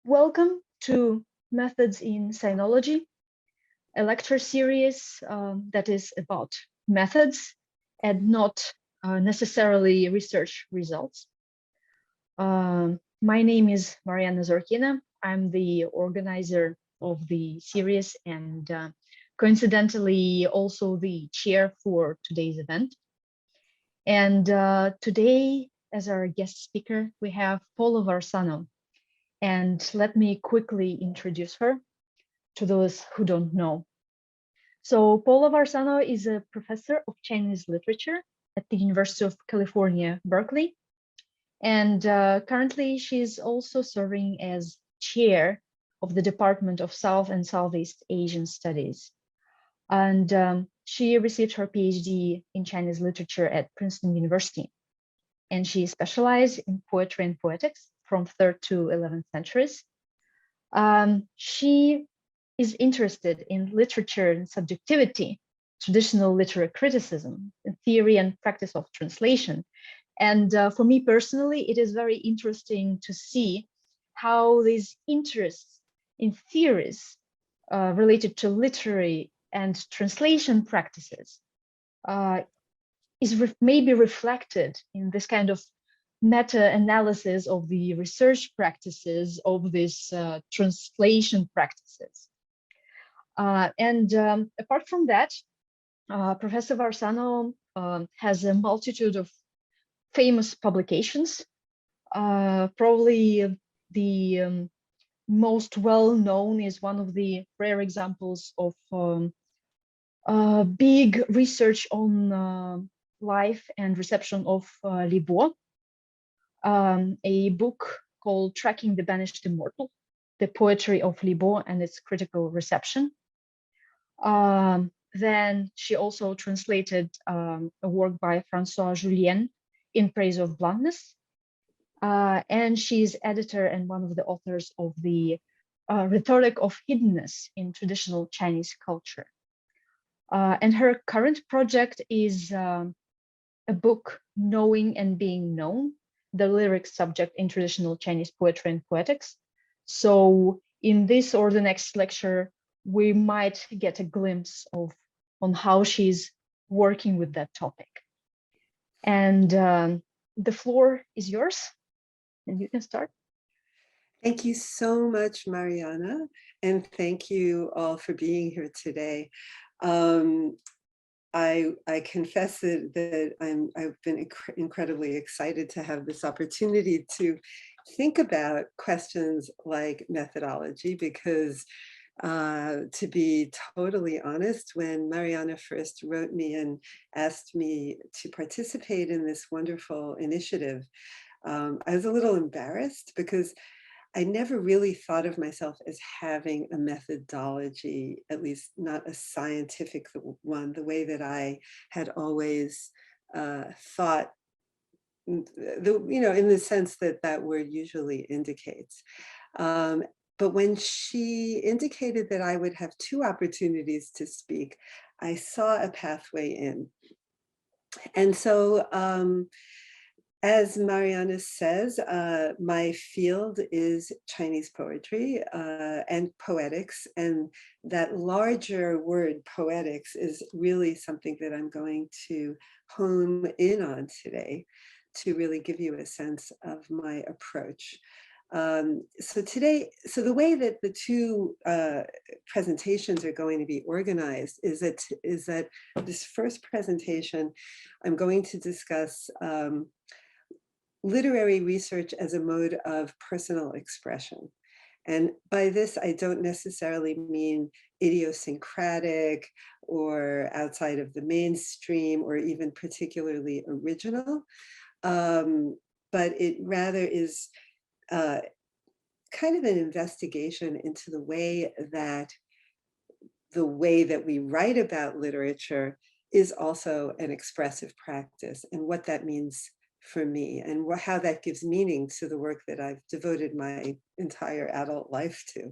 Welcome to Methods in Sinology, a lecture series that is about methods and not necessarily research results. My name is Mariana Zorkina. I'm the organizer of the series and coincidentally also the chair for today's event. And today, as our guest speaker, we have Paula Varsano. And let me quickly introduce her to those who don't know. So Paula Varsano is a professor of Chinese literature at the University of California, Berkeley. And currently she's also serving as chair of the Department of South and Southeast Asian Studies. And she received her PhD in Chinese literature at Princeton University. And she specialized in poetry and poetics from 3rd to 11th centuries. She is interested in literature and subjectivity, traditional literary criticism, theory and practice of translation. And for me personally, it is very interesting to see how these interests in theories related to literary and translation practices is maybe reflected in this kind of meta-analysis of the research practices of these translation practices. Apart from that, Professor Varsano has a multitude of famous publications. Probably the most well-known is one of the rare examples of big research on life and reception of Libo, a book called Tracking the Banished Immortal, the Poetry of Libo and its Critical Reception. Then she also translated a work by François Julien, In Praise of Bluntness. And she's editor and one of the authors of the Rhetoric of Hiddenness in Traditional Chinese Culture. And her current project is a book, Knowing and Being Known, the lyric subject in traditional Chinese poetry and poetics. So in this or the next lecture, we might get a glimpse on how she's working with that topic. And the floor is yours, and you can start. Thank you so much, Mariana, and thank you all for being here today. I confess that I've been incredibly excited to have this opportunity to think about questions like methodology, because to be totally honest, when Mariana first wrote me and asked me to participate in this wonderful initiative, I was a little embarrassed because I never really thought of myself as having a methodology, at least not a scientific one, the way that I had always thought, in the sense that that word usually indicates. But when she indicated that I would have 2 opportunities to speak, I saw a pathway in. And so, as Mariana says, my field is Chinese poetry and poetics, and that larger word poetics is really something that I'm going to hone in on today to really give you a sense of my approach. So the way that the 2 presentations are going to be organized is that this first presentation, I'm going to discuss literary research as a mode of personal expression. And by this, I don't necessarily mean idiosyncratic or outside of the mainstream or even particularly original, but it rather is kind of an investigation into the way that we write about literature is also an expressive practice, and what that means for me, and how that gives meaning to the work that I've devoted my entire adult life to.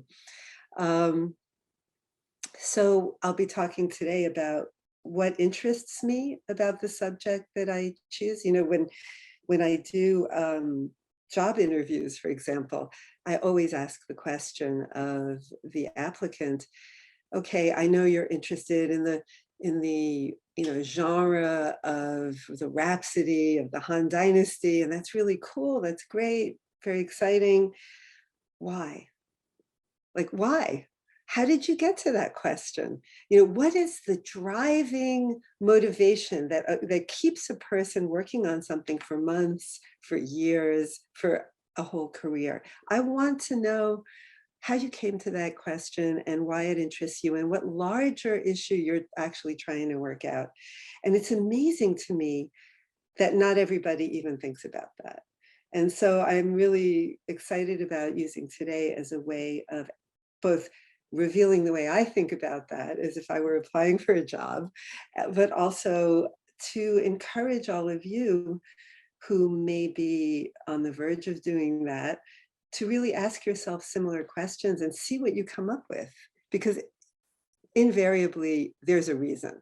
So I'll be talking today about what interests me about the subject that I choose. When I do job interviews, for example, I always ask the question of the applicant, okay, I know you're interested in the genre of the Rhapsody of the Han Dynasty, and that's really cool. That's great, very exciting. Why? Like, why? How did you get to that question? What is the driving motivation that keeps a person working on something for months, for years, for a whole career? I want to know how you came to that question and why it interests you and what larger issue you're actually trying to work out. And it's amazing to me that not everybody even thinks about that. And so I'm really excited about using today as a way of both revealing the way I think about that as if I were applying for a job, but also to encourage all of you who may be on the verge of doing that to really ask yourself similar questions and see what you come up with, because invariably there's a reason,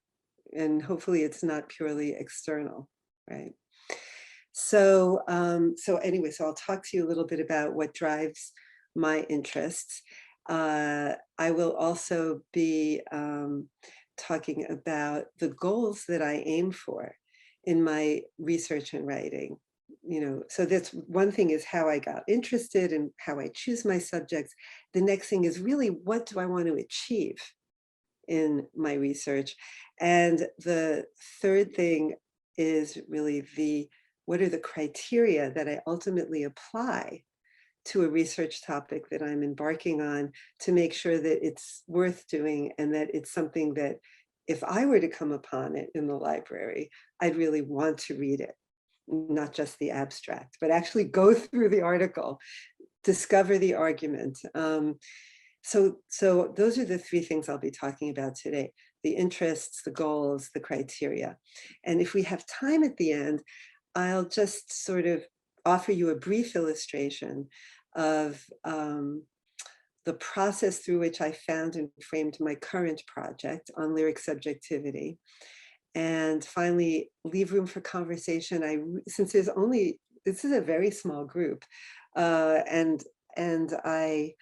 and hopefully it's not purely external, right? So anyway, so I'll talk to you a little bit about what drives my interests. I will also be talking about the goals that I aim for in my research and writing. So that's one thing, is how I got interested and how I choose my subjects. The next thing is really, what do I want to achieve in my research? And the third thing is really what are the criteria that I ultimately apply to a research topic that I'm embarking on to make sure that it's worth doing, and that it's something that if I were to come upon it in the library, I'd really want to read it, not just the abstract, but actually go through the article, discover the argument. So those are the three things I'll be talking about today: the interests, the goals, the criteria. And if we have time at the end, I'll just sort of offer you a brief illustration of the process through which I found and framed my current project on lyric subjectivity. And finally, leave room for conversation. Since this is a very small group, and I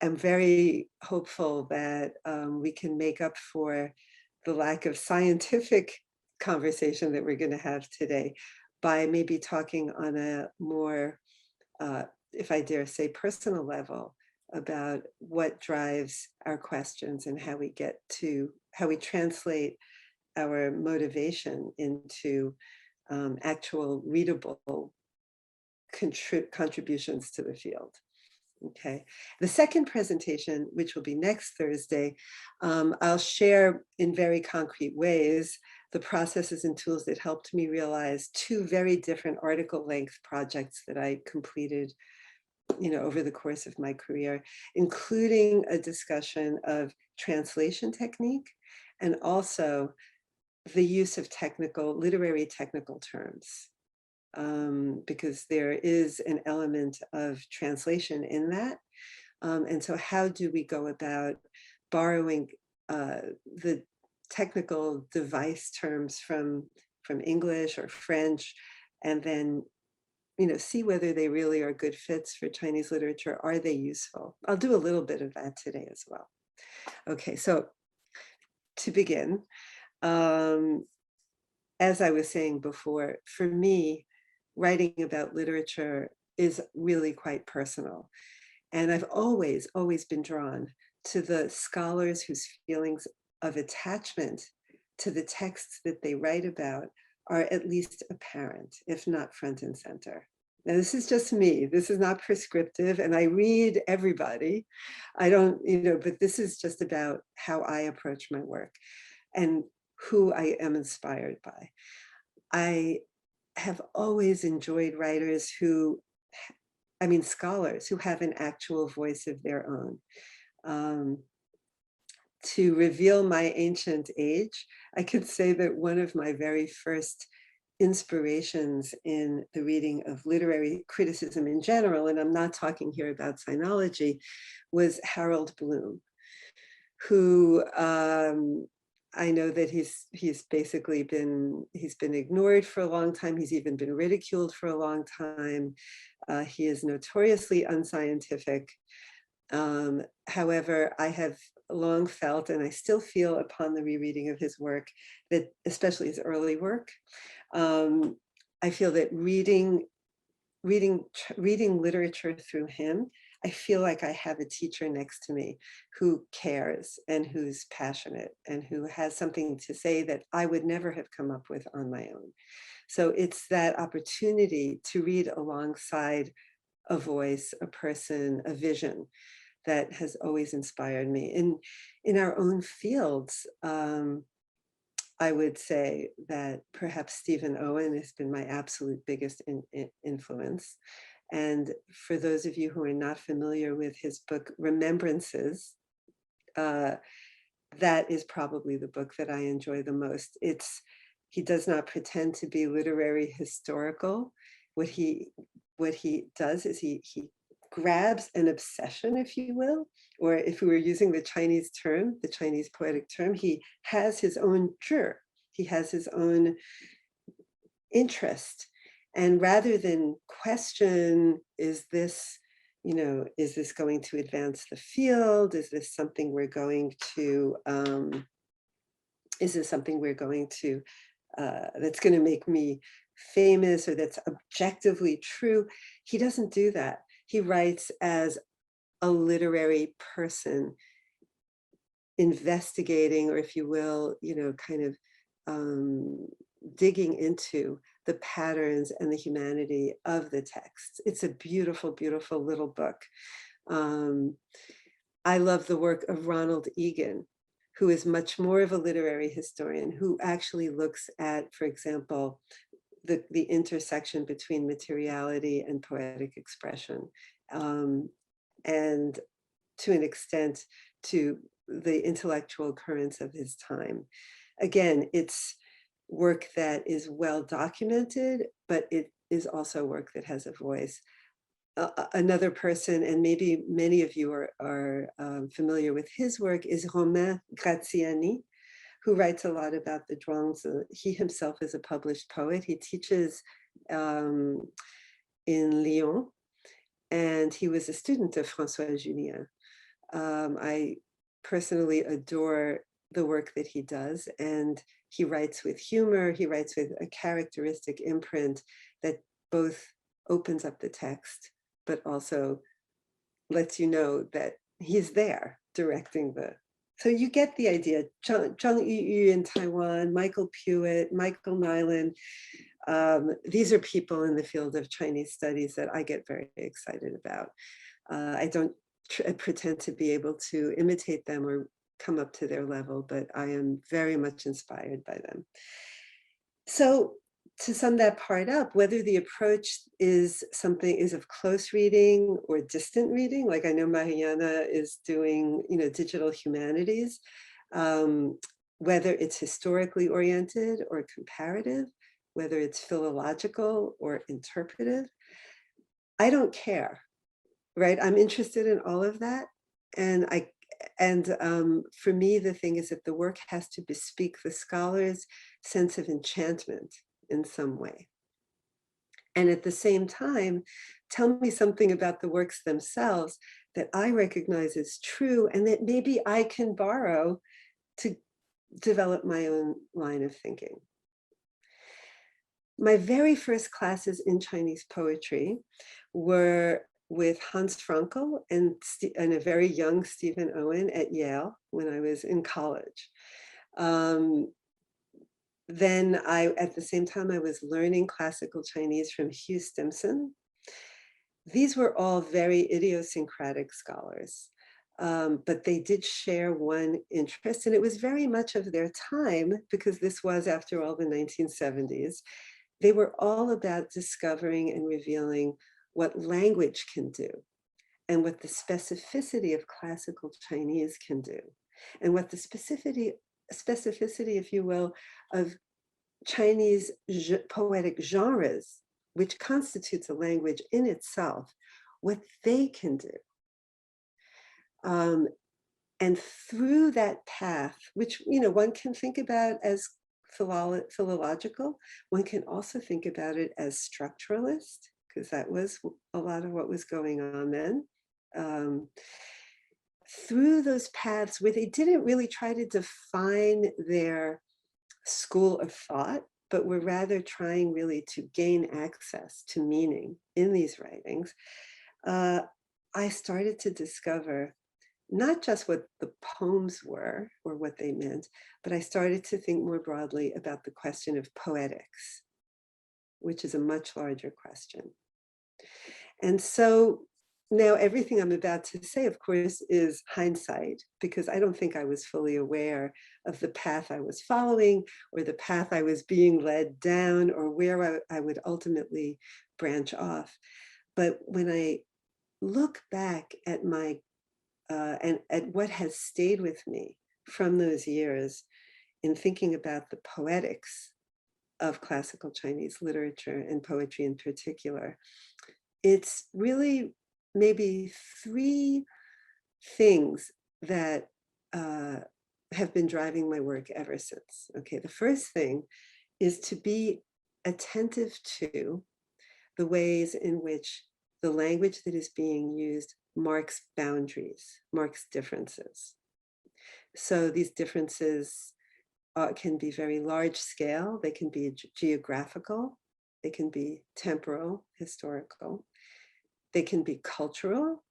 am very hopeful that we can make up for the lack of scientific conversation that we're going to have today by maybe talking on a more, if I dare say, personal level about what drives our questions and how we translate our motivation into actual readable contributions to the field. Okay. The second presentation, which will be next Thursday, I'll share in very concrete ways the processes and tools that helped me realize two very different article length projects that I completed over the course of my career, including a discussion of translation technique and also the use of literary technical terms, because there is an element of translation in that. And so how do we go about borrowing the technical device terms from English or French, and then see whether they really are good fits for Chinese literature? Are they useful? I'll do a little bit of that today as well. Okay, so to begin, as I was saying before, for me, writing about literature is really quite personal. And I've always been drawn to the scholars whose feelings of attachment to the texts that they write about are at least apparent, if not front and center. Now, this is just me. This is not prescriptive, and I read everybody. I don't, but this is just about how I approach my work and who I am inspired by. I have always enjoyed writers scholars who have an actual voice of their own. To reveal my ancient age, I could say that one of my very first inspirations in the reading of literary criticism in general, and I'm not talking here about Sinology, was Harold Bloom, who I know that he's basically been ignored for a long time. He's even been ridiculed for a long time. He is notoriously unscientific. However, I have long felt, and I still feel upon the rereading of his work, that especially his early work, I feel that reading literature through him, I feel like I have a teacher next to me who cares and who's passionate and who has something to say that I would never have come up with on my own. So it's that opportunity to read alongside a voice, a person, a vision that has always inspired me. In our own fields, I would say that perhaps Stephen Owen has been my absolute biggest influence. And for those of you who are not familiar with his book, Remembrances, that is probably the book that I enjoy the most. He does not pretend to be literary historical. What he does is he grabs an obsession, if you will, or if we were using the Chinese term, the Chinese poetic term, he has his own zhi, he has his own interest. And rather than question, is this going to advance the field? Is this something we're going to, that's going to make me famous, or that's objectively true? He doesn't do that. He writes as a literary person, investigating, or if you will, kind of digging into the patterns and the humanity of the text. It's a beautiful, beautiful little book. I love the work of Ronald Egan, who is much more of a literary historian, who actually looks at, for example, the intersection between materiality and poetic expression, and to an extent to the intellectual currents of his time. Again, it's work that is well documented, but it is also work that has a voice. Another person, and maybe many of you are familiar with his work, is Romain Graziani, who writes a lot about the Zhuangs. He himself is a published poet. He teaches in Lyon, and he was a student of François Julien. I personally adore the work that he does, and he writes with humor. He writes with a characteristic imprint that both opens up the text, but also lets you know that he's there directing the. So you get the idea. Zhang Yuyu in Taiwan, Michael Pewitt, Michael Nyland. These are people in the field of Chinese studies that I get very excited about. I don't pretend to be able to imitate them or come up to their level, but I am very much inspired by them. So to sum that part up, whether the approach is of close reading or distant reading, like I know Mariana is doing, digital humanities, whether it's historically oriented or comparative, whether it's philological or interpretive, I don't care, right? I'm interested in all of that. And for me, the thing is that the work has to bespeak the scholar's sense of enchantment in some way. And at the same time, tell me something about the works themselves that I recognize as true and that maybe I can borrow to develop my own line of thinking. My very first classes in Chinese poetry were with Hans Frankel and a very young Stephen Owen at Yale when I was in college. Then at the same time, I was learning classical Chinese from Hugh Stimson. These were all very idiosyncratic scholars, but they did share one interest, and it was very much of their time, because this was, after all, the 1970s. They were all about discovering and revealing what language can do, and what the specificity of classical Chinese can do, and what the specificity, if you will, of Chinese poetic genres, which constitutes a language in itself, what they can do. And through that path, which, one can think about as philological, one can also think about it as structuralist, because that was a lot of what was going on then. Through those paths where they didn't really try to define their school of thought, but were rather trying really to gain access to meaning in these writings, I started to discover not just what the poems were or what they meant, but I started to think more broadly about the question of poetics, which is a much larger question. And so now everything I'm about to say, of course, is hindsight, because I don't think I was fully aware of the path I was following or the path I was being led down or where I would ultimately branch off. But when I look back at my and at what has stayed with me from those years in thinking about the poetics of classical Chinese literature and poetry in particular, it's really maybe three things that have been driving my work ever since. Okay, the first thing is to be attentive to the ways in which the language that is being used marks boundaries, marks differences. So these differences can be very large scale, they can be geographical, they can be temporal, historical, they can be cultural,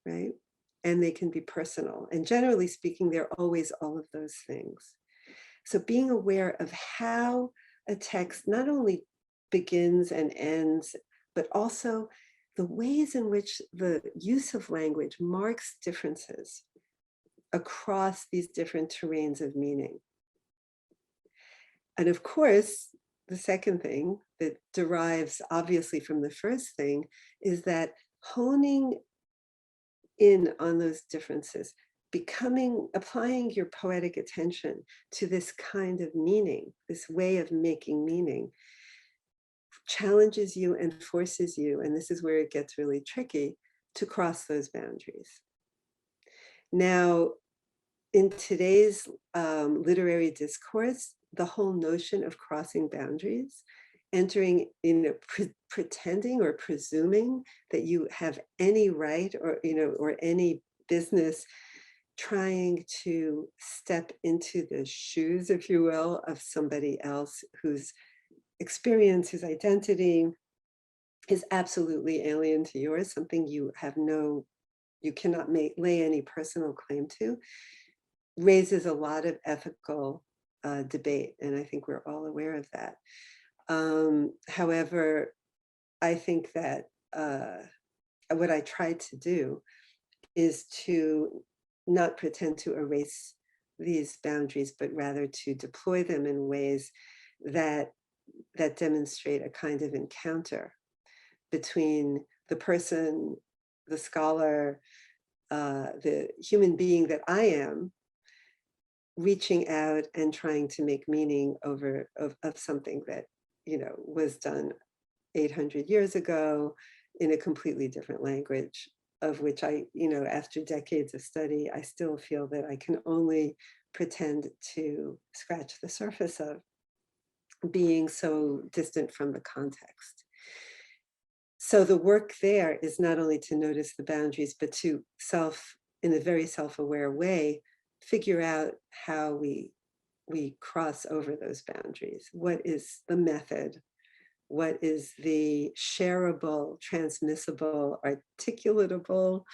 right? And they can be personal. And generally speaking, they're always all of those things. So being aware of how a text not only begins and ends, but also the ways in which the use of language marks differences across these different terrains of meaning. And of course, the second thing that derives obviously from the first thing is that honing in on those differences, applying your poetic attention to this kind of meaning, this way of making meaning, challenges you and forces you, and this is where it gets really tricky, to cross those boundaries. Now, in today's literary discourse, the whole notion of crossing boundaries, entering, pretending or presuming that you have any right or, or any business trying to step into the shoes, if you will, of somebody else whose experience, whose identity is absolutely alien to yours, something you cannot lay any personal claim to, raises a lot of ethical debate. And I think we're all aware of that. However, I think that what I tried to do is to not pretend to erase these boundaries, but rather to deploy them in ways that demonstrate a kind of encounter between the person, the scholar, the human being that I am, reaching out and trying to make meaning of something that, was done 800 years ago in a completely different language, of which I, after decades of study, I still feel that I can only pretend to scratch the surface of, being so distant from the context. So the work there is not only to notice the boundaries, but to in a very self-aware way, figure out how we cross over those boundaries. What is the method? What is the shareable, transmissible, articulatable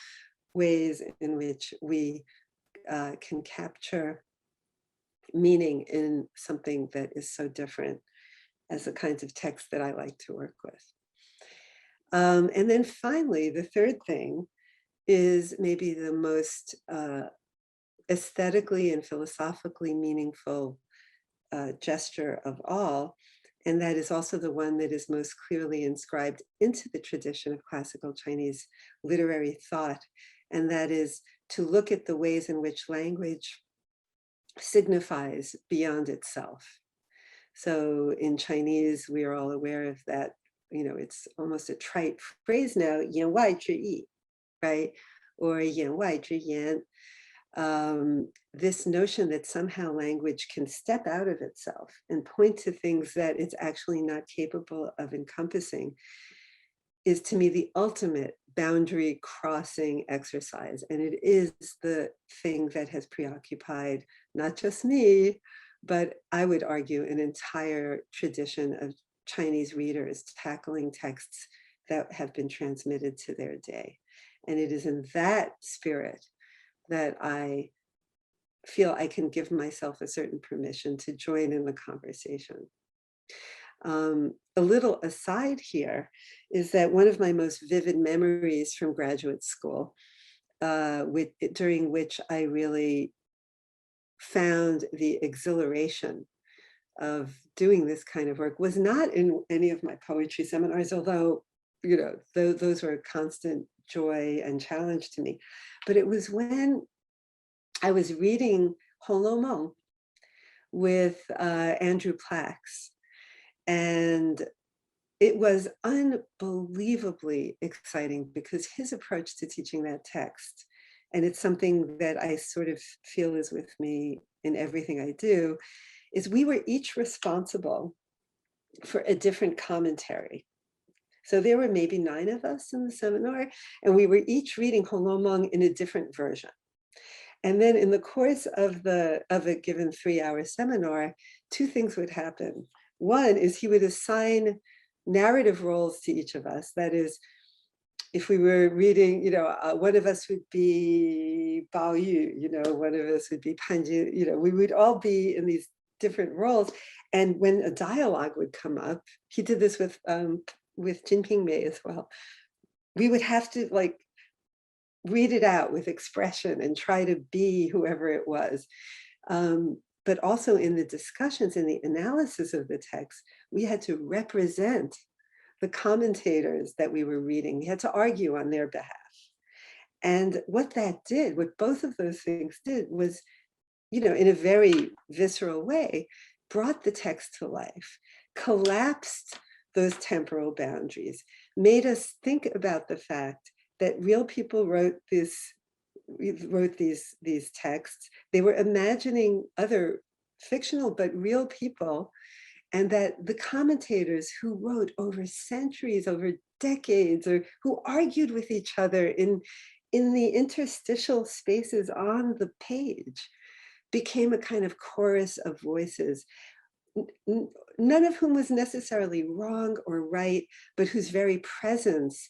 ways in which we can capture meaning in something that is so different as the kinds of text that I like to work with. And then finally, the third thing is maybe the most aesthetically and philosophically meaningful gesture of all. And that is also the one that is most clearly inscribed into the tradition of classical Chinese literary thought. And that is to look at the ways in which language signifies beyond itself. So in Chinese, we are all aware of that, it's almost a trite phrase now, 言外之意, right? Or 言外之言. this notion that somehow language can step out of itself and point to things that it's actually not capable of encompassing is, to me, the ultimate boundary crossing exercise. And it is the thing that has preoccupied not just me, but I would argue an entire tradition of Chinese readers tackling texts that have been transmitted to their day. And it is in that spirit that I feel I can give myself a certain permission to join in the conversation. A little aside here is that one of my most vivid memories from graduate school, during which I really found the exhilaration of doing this kind of work, was not in any of my poetry seminars, although, you know, those were a constant joy and challenge to me. But it was when I was reading Holomong with Andrew Plax, and it was unbelievably exciting because his approach to teaching that text, and it's something that I sort of feel is with me in everything I do, is we were each responsible for a different commentary. So there were maybe 9 of us in the seminar, and we were each reading Holomong in a different version. And then in the course of a given 3-hour seminar, 2 things would happen. One is he would assign narrative roles to each of us. That is, if we were reading, you know, one of us would be Bao Yu, you know, one of us would be Panji, you know, we would all be in these different roles. And when a dialogue would come up, he did this with Jinping Mei as well, we would have to like read it out with expression and try to be whoever it was. But also in the discussions, in the analysis of the text, we had to represent the commentators that we were reading. We had to argue on their behalf. And what that did, what both of those things did was, you know, in a very visceral way, brought the text to life, collapsed those temporal boundaries, made us think about the fact that real people wrote these texts. They were imagining other fictional but real people, and that the commentators who wrote over centuries, over decades, or who argued with each other in the interstitial spaces on the page, became a kind of chorus of voices, none of whom was necessarily wrong or right, but whose very presence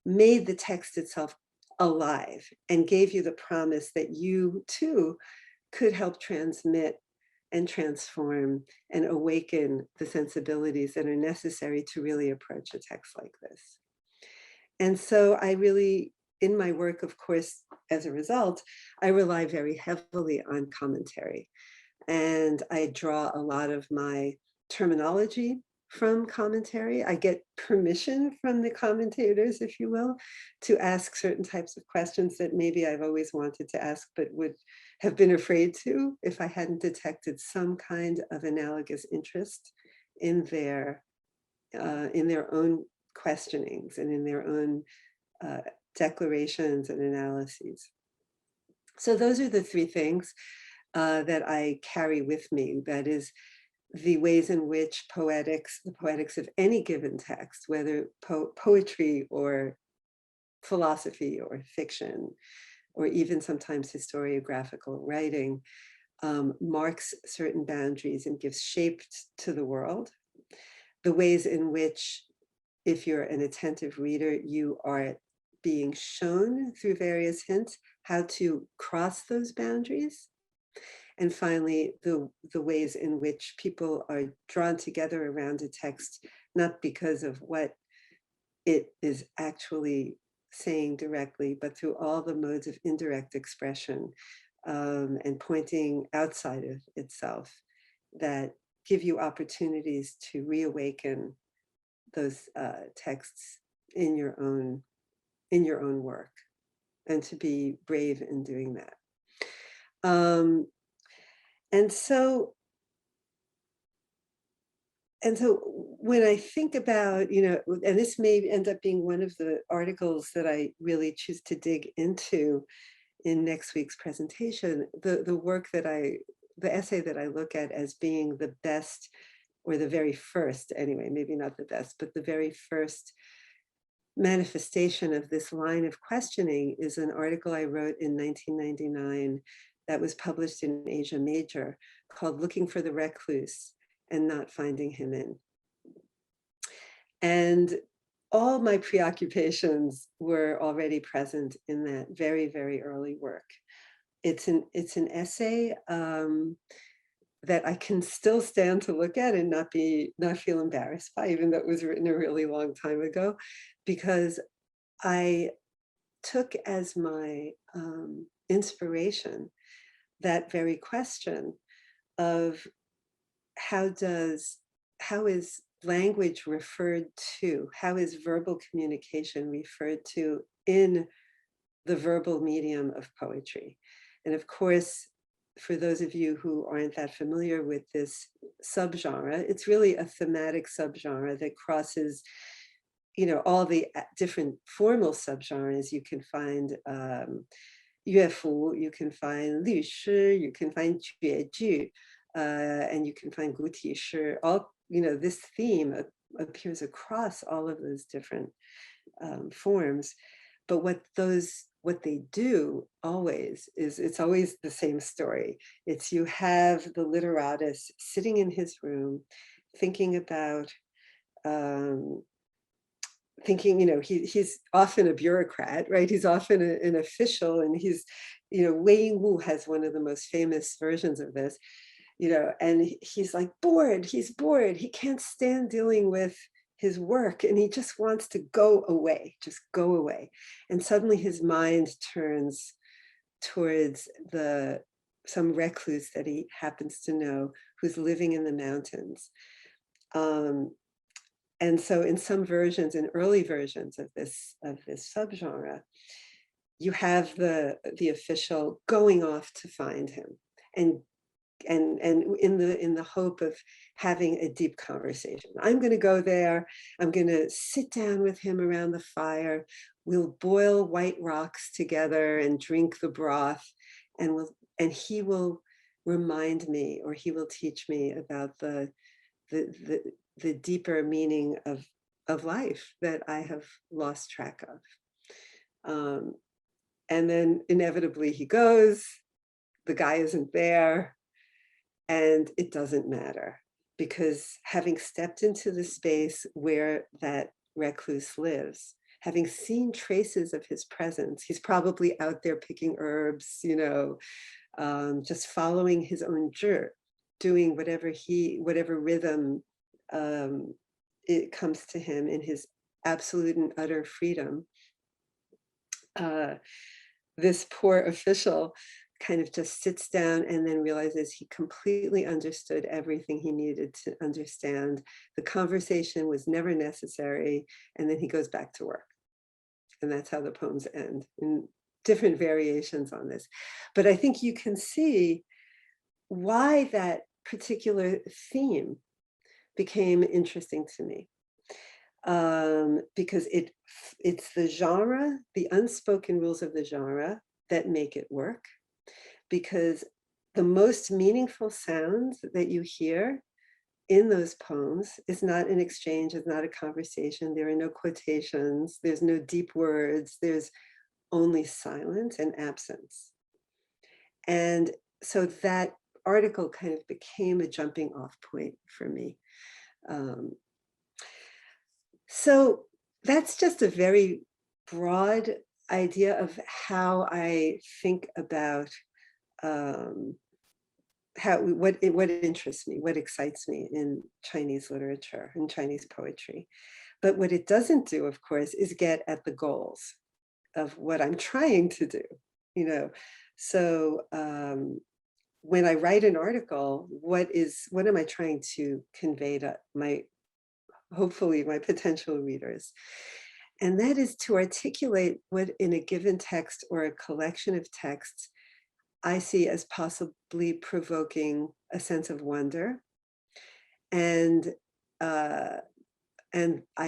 made the text itself alive and gave you the promise that you too could help transmit and transform and awaken the sensibilities that are necessary to really approach a text like this. And so I really, in my work, of course, as a result, I rely very heavily on commentary. And I draw a lot of my terminology from commentary. I get permission from the commentators, if you will, to ask certain types of questions that maybe I've always wanted to ask, but would have been afraid to if I hadn't detected some kind of analogous interest in their own questionings and in their own declarations and analyses. So those are the 3 things that I carry with me. That is, the ways in which the poetics of any given text, whether poetry or philosophy or fiction, or even sometimes historiographical writing, marks certain boundaries and gives shape to the world. The ways in which, if you're an attentive reader, you are being shown through various hints how to cross those boundaries. And finally, the ways in which people are drawn together around a text, not because of what it is actually saying directly, but through all the modes of indirect expression and pointing outside of itself that give you opportunities to reawaken those texts in your own work, and to be brave in doing that. And so when I think about, you know, and this may end up being one of the articles that I really choose to dig into, next week's presentation, the work that the essay that I look at as being the best, or the very first, anyway, maybe not the best, but the very first manifestation of this line of questioning is an article I wrote in 1999 that was published in Asia Major called Looking for the Recluse and Not Finding Him In. And all my preoccupations were already present in that very, very early work. It's an essay that I can still stand to look at and not feel embarrassed by, even though it was written a really long time ago, because I took as my inspiration that very question of how is language referred to, how is verbal communication referred to in the verbal medium of poetry. And of course, for those of you who aren't that familiar with this subgenre, it's really a thematic subgenre that crosses, all the different formal subgenres. You can find 乐府, you can find 律诗, you can find 绝句, and you can find 古体诗. All, this theme appears across all of those different forms. But what they do always is, it's always the same story. It's you have the literatus sitting in his room, thinking about, he's often a bureaucrat, right? He's often an official, and he's, Wei Wu has one of the most famous versions of this, and he's like he's bored. He can't stand dealing with his work, and he just wants to just go away. And suddenly his mind turns towards some recluse that he happens to know, who's living in the mountains. And so in some versions, in early versions of this subgenre, you have the official going off to find him, and in the hope of having a deep conversation. I'm going to go there. I'm going to sit down with him around the fire. We'll boil white rocks together and drink the broth, and he will remind me, or he will teach me about the deeper meaning of life that I have lost track of. And then inevitably he goes, the guy isn't there, and it doesn't matter, because having stepped into the space where that recluse lives, having seen traces of his presence, he's probably out there picking herbs, just following his own jur, doing whatever rhythm it comes to him in his absolute and utter freedom. This poor official kind of just sits down and then realizes he completely understood everything he needed to understand. The conversation was never necessary, and then he goes back to work. And that's how the poems end, in different variations on this. But I think you can see why that particular theme became interesting to me. Because it's the genre, the unspoken rules of the genre that make it work. Because the most meaningful sounds that you hear in those poems is not an exchange, is not a conversation. There are no quotations, there's no deep words, there's only silence and absence. And so that article kind of became a jumping off point for me. So that's just a very broad idea of how I think about what interests me, what excites me in Chinese literature and Chinese poetry. But what it doesn't do, of course, is get at the goals of what I'm trying to do. So when I write an article, what am I trying to convey to hopefully my potential readers? And that is to articulate what in a given text or a collection of texts I see as possibly provoking a sense of wonder. And I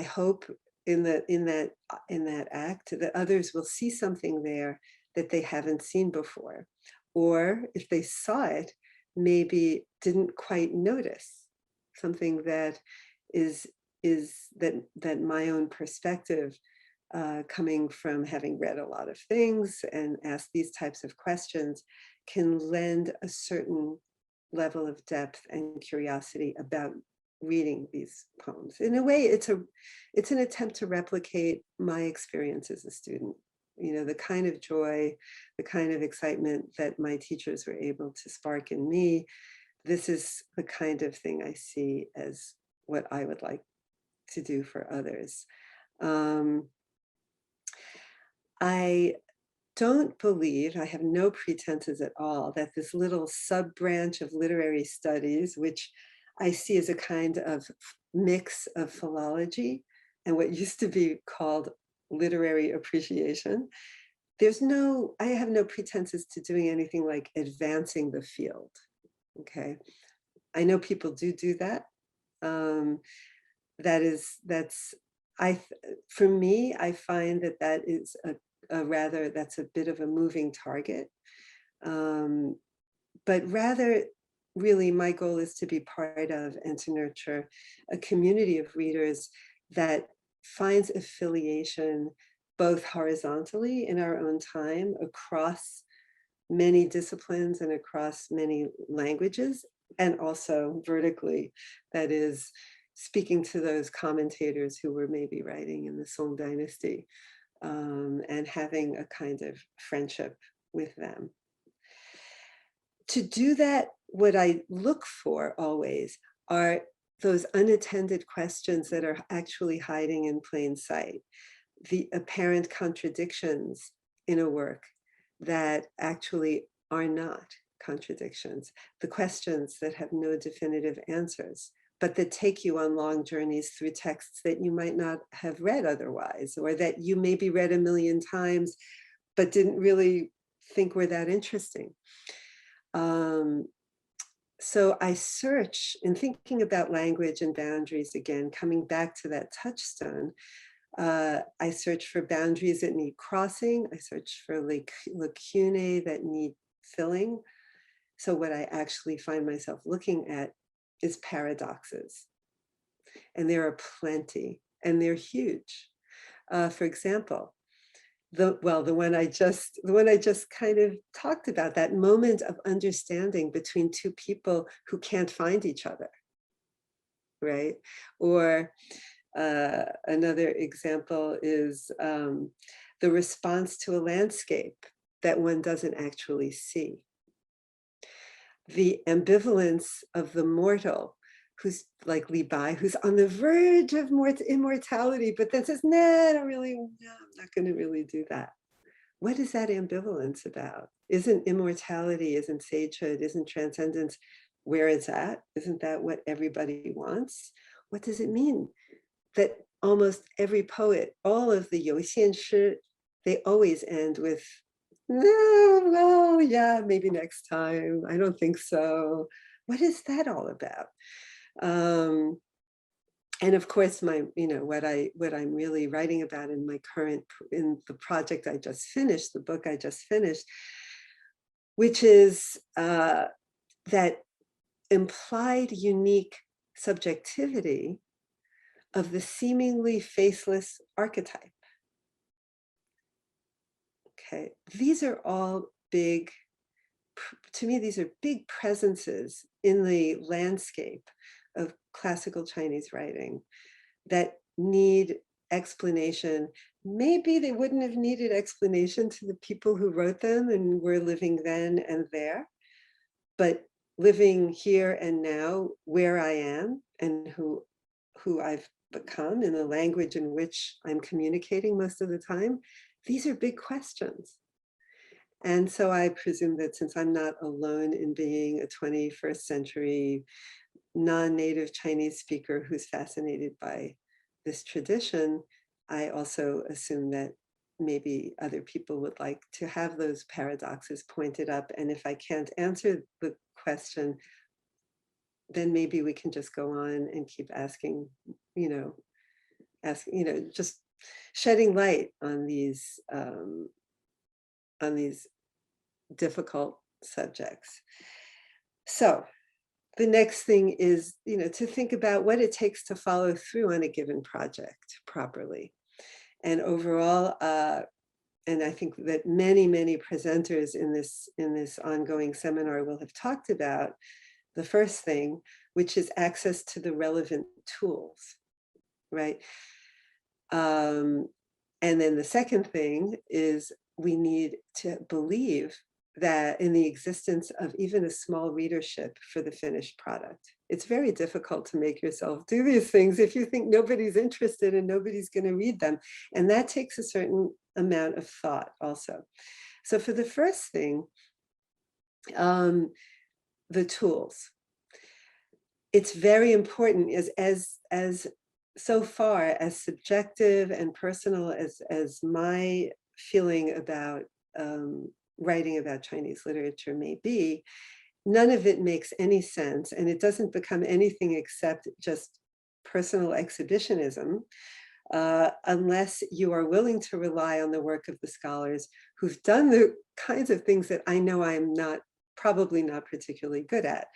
hope in that act that others will see something there that they haven't seen before. Or if they saw it, maybe didn't quite notice something that is that my own perspective, coming from having read a lot of things and asked these types of questions, can lend a certain level of depth and curiosity about reading these poems. In a way, it's an attempt to replicate my experience as a student. You know, the kind of joy, the kind of excitement that my teachers were able to spark in me. This is the kind of thing I see as what I would like to do for others. I don't believe, I have no pretenses at all, that this little sub branch of literary studies, which I see as a kind of mix of philology and what used to be called literary appreciation, I have no pretenses to doing anything like advancing the field. Okay, I know people do that. For me, I find that is that's a bit of a moving target. But rather, really, my goal is to be part of and to nurture a community of readers that finds affiliation both horizontally in our own time across many disciplines and across many languages, and also vertically, that is, speaking to those commentators who were maybe writing in the Song Dynasty, and having a kind of friendship with them. To do that, what I look for always are those unattended questions that are actually hiding in plain sight, the apparent contradictions in a work that actually are not contradictions, the questions that have no definitive answers, but that take you on long journeys through texts that you might not have read otherwise, or that you maybe read a million times, but didn't really think were that interesting. So I search, in thinking about language and boundaries, again, coming back to that touchstone, I search for boundaries that need crossing. I search for lacunae that need filling. So what I actually find myself looking at is paradoxes. And there are plenty, and they're huge. For example, the one I just kind of talked about, that moment of understanding between two people who can't find each other, right? Or another example is the response to a landscape that one doesn't actually see. The ambivalence of the mortal, who's like Li Bai, who's on the verge of immortality, but then says, no, I'm not going to really do that. What is that ambivalence about? Isn't immortality, isn't sagehood, isn't transcendence where it's at? Isn't that what everybody wants? What does it mean that almost every poet, all of the Youxian Shi, they always end with, no, well, yeah, maybe next time. I don't think so. What is that all about? And of course, what I'm really writing about in the project I just finished, the book I just finished, which is that implied unique subjectivity of the seemingly faceless archetype. Okay, these are all big, to me, these are big presences in the landscape of classical Chinese writing that need explanation. Maybe they wouldn't have needed explanation to the people who wrote them and were living then and there, but living here and now, where I am and who I've become in the language in which I'm communicating most of the time, these are big questions. And so I presume that since I'm not alone in being a 21st century non-native Chinese speaker who's fascinated by this tradition, I also assume that maybe other people would like to have those paradoxes pointed up. And if I can't answer the question, then maybe we can just go on and keep asking, just shedding light on these on these difficult subjects. So the next thing is, to think about what it takes to follow through on a given project properly. And overall, and I think that many, many presenters in this ongoing seminar will have talked about the first thing, which is access to the relevant tools, right? And then the second thing is we need to believe that in the existence of even a small readership for the finished product. It's very difficult to make yourself do these things if you think nobody's interested and nobody's going to read them. And that takes a certain amount of thought also. So for the first thing, the tools. It's very important as so far as subjective and personal as my feeling about writing about Chinese literature may be, none of it makes any sense, and it doesn't become anything except just personal exhibitionism unless you are willing to rely on the work of the scholars who've done the kinds of things that I know I'm probably not particularly good at.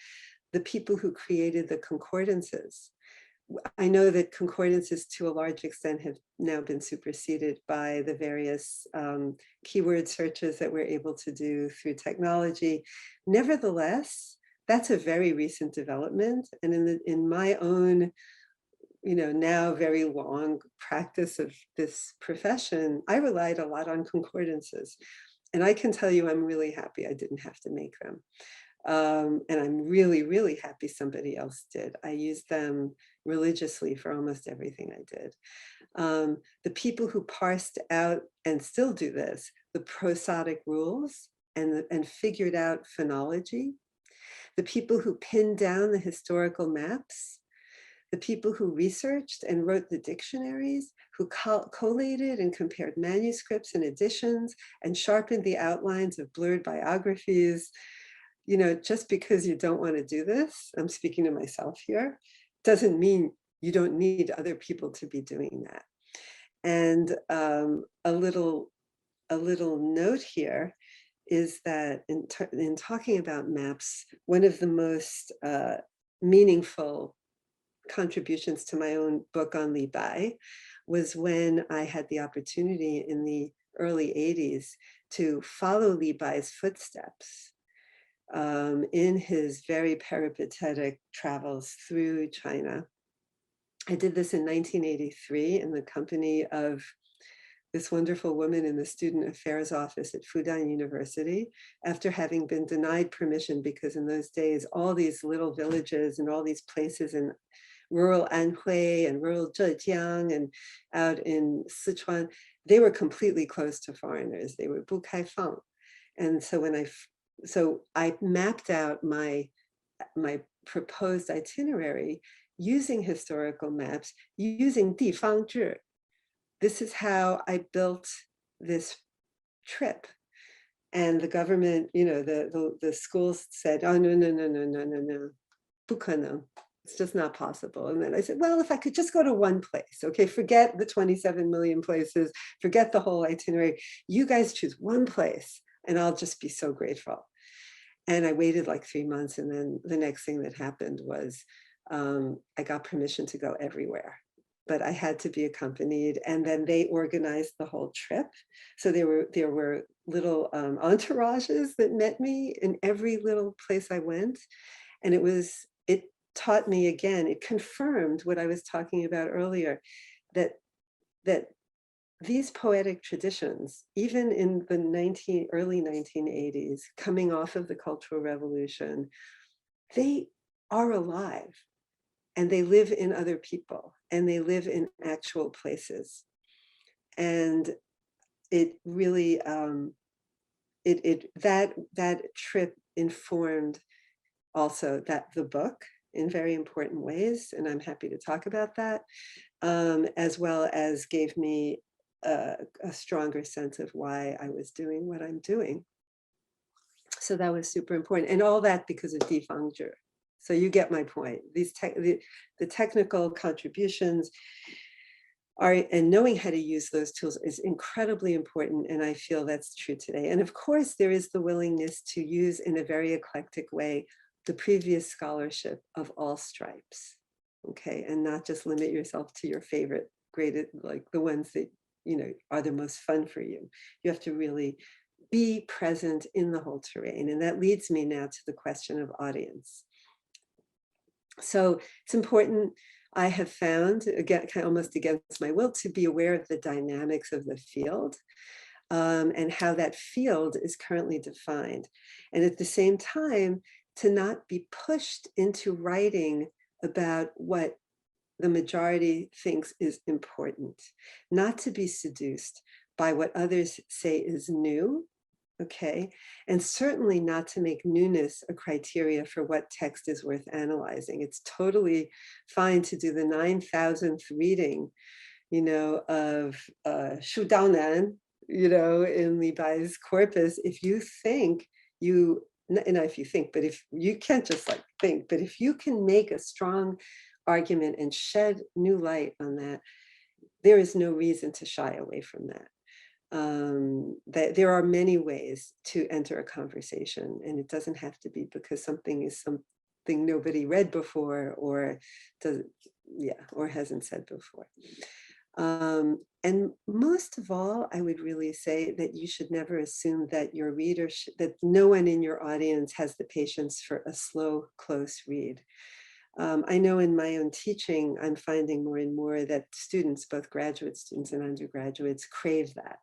The people who created the concordances. I know that concordances to a large extent have now been superseded by the various keyword searches that we're able to do through technology. Nevertheless, that's a very recent development. And in my own, now very long practice of this profession, I relied a lot on concordances. And I can tell you, I'm really happy I didn't have to make them. And I'm really, really happy somebody else did. I used them religiously for almost everything I did. The people who parsed out and still do this, the prosodic rules and figured out phonology, the people who pinned down the historical maps, the people who researched and wrote the dictionaries, who collated and compared manuscripts and editions and sharpened the outlines of blurred biographies. Just because you don't want to do this, I'm speaking to myself here, doesn't mean you don't need other people to be doing that. And a little note here is that in talking about maps, one of the most meaningful contributions to my own book on Li Bai was when I had the opportunity in the early 80s to follow Li Bai's footsteps in his very peripatetic travels through China. I did this in 1983 in the company of this wonderful woman in the Student Affairs Office at Fudan University, after having been denied permission because in those days, all these little villages and all these places in rural Anhui and rural Zhejiang and out in Sichuan, they were completely closed to foreigners. They were 不开放. And so I mapped out my proposed itinerary using historical maps, using 地方志. This is how I built this trip. And the government, the schools said, oh, no, 不可能. It's just not possible. And then I said, well, if I could just go to one place, okay, forget the 27 million places, forget the whole itinerary. You guys choose one place and I'll just be so grateful. And I waited like 3 months. And then the next thing that happened was I got permission to go everywhere, but I had to be accompanied. And then they organized the whole trip. So there were little entourages that met me in every little place I went. And it taught me again, it confirmed what I was talking about earlier, that these poetic traditions, even in the early 1980s, coming off of the Cultural Revolution, they are alive and they live in other people and they live in actual places. And it really, that trip informed also the book in very important ways, and I'm happy to talk about that, as well as gave me a stronger sense of why I was doing what I'm doing. So that was super important, and all that because of Di Fangzhi. So you get my point. These the technical contributions and knowing how to use those tools is incredibly important, and I feel that's true today. And of course, there is the willingness to use in a very eclectic way the previous scholarship of all stripes, okay, and not just limit yourself to your favorite graded, like the ones that are the most fun for you. You have to really be present in the whole terrain, and that leads me now to the question of audience. So it's important, I have found, again, kind of almost against my will, to be aware of the dynamics of the field and how that field is currently defined. And at the same time, to not be pushed into writing about what the majority thinks is important, not to be seduced by what others say is new, okay, and certainly not to make newness a criteria for what text is worth analyzing. It's totally fine to do the 9,000th reading, of Shu Daonan, in Li's corpus, if you think not if you think, but if you can't just like think, but if you can make a strong argument and shed new light on that, there is no reason to shy away from that. That there are many ways to enter a conversation, and it doesn't have to be because something is something nobody read before or or hasn't said before. And most of all, I would really say that you should never assume that your reader, that no one in your audience has the patience for a slow, close read. I know in my own teaching, I'm finding more and more that students, both graduate students and undergraduates, crave that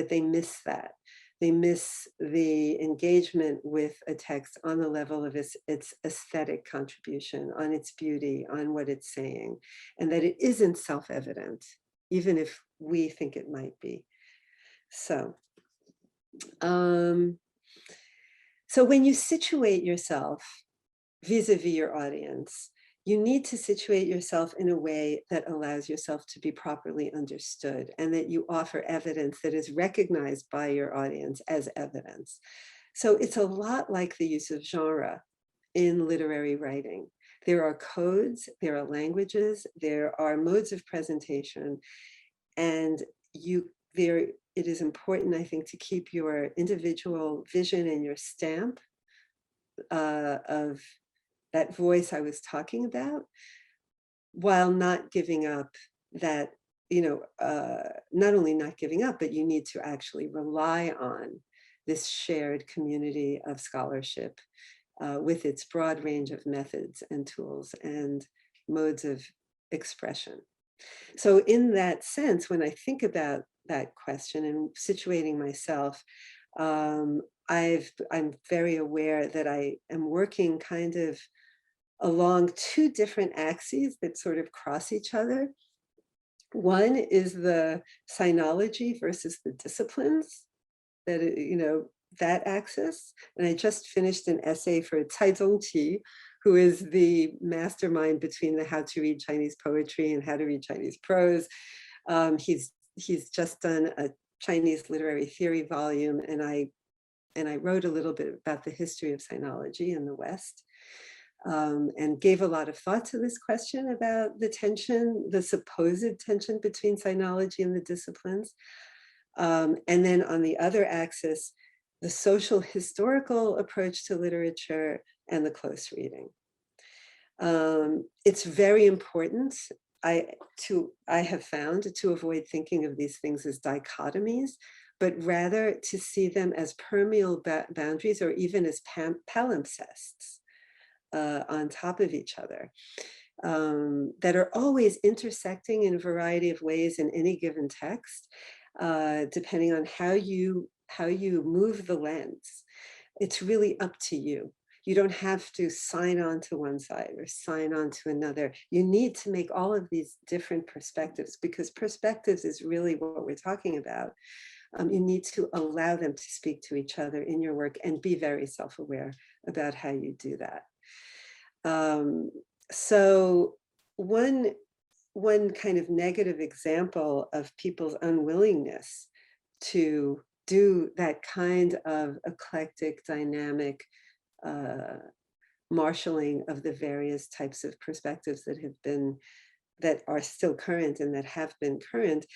they miss that. They miss the engagement with a text on the level of its aesthetic contribution, on its beauty, on what it's saying, and that it isn't self-evident, even if we think it might be. So, so when you situate yourself vis-a-vis your audience, you need to situate yourself in a way that allows yourself to be properly understood, and that you offer evidence that is recognized by your audience as evidence. So it's a lot like the use of genre in literary writing. There are codes, there are languages, there are modes of presentation, and it is important, I think, to keep your individual vision and your stamp of that voice I was talking about, while not giving up that, not only not giving up, but you need to actually rely on this shared community of scholarship with its broad range of methods and tools and modes of expression. So in that sense, when I think about that question and situating myself, I'm very aware that I am working kind of along two different axes that sort of cross each other. One is the Sinology versus the disciplines, that axis. And I just finished an essay for Cai Zongqi, who is the mastermind between the How to Read Chinese Poetry and How to Read Chinese Prose. He's just done a Chinese literary theory volume, and I wrote a little bit about the history of Sinology in the West. And gave a lot of thought to this question about the tension, the supposed tension between Sinology and the disciplines. And then on the other axis, the social historical approach to literature and the close reading. It's very important, I have found, to avoid thinking of these things as dichotomies, but rather to see them as permeable boundaries, or even as palimpsests on top of each other, that are always intersecting in a variety of ways in any given text, depending on how you move the lens. It's really up to you. You don't have to sign on to one side or sign on to another. You need to make all of these different perspectives, because perspectives is really what we're talking about. You need to allow them to speak to each other in your work and be very self-aware about how you do that. So one kind of negative example of people's unwillingness to do that kind of eclectic, dynamic marshaling of the various types of perspectives that have been that are still current and that have been current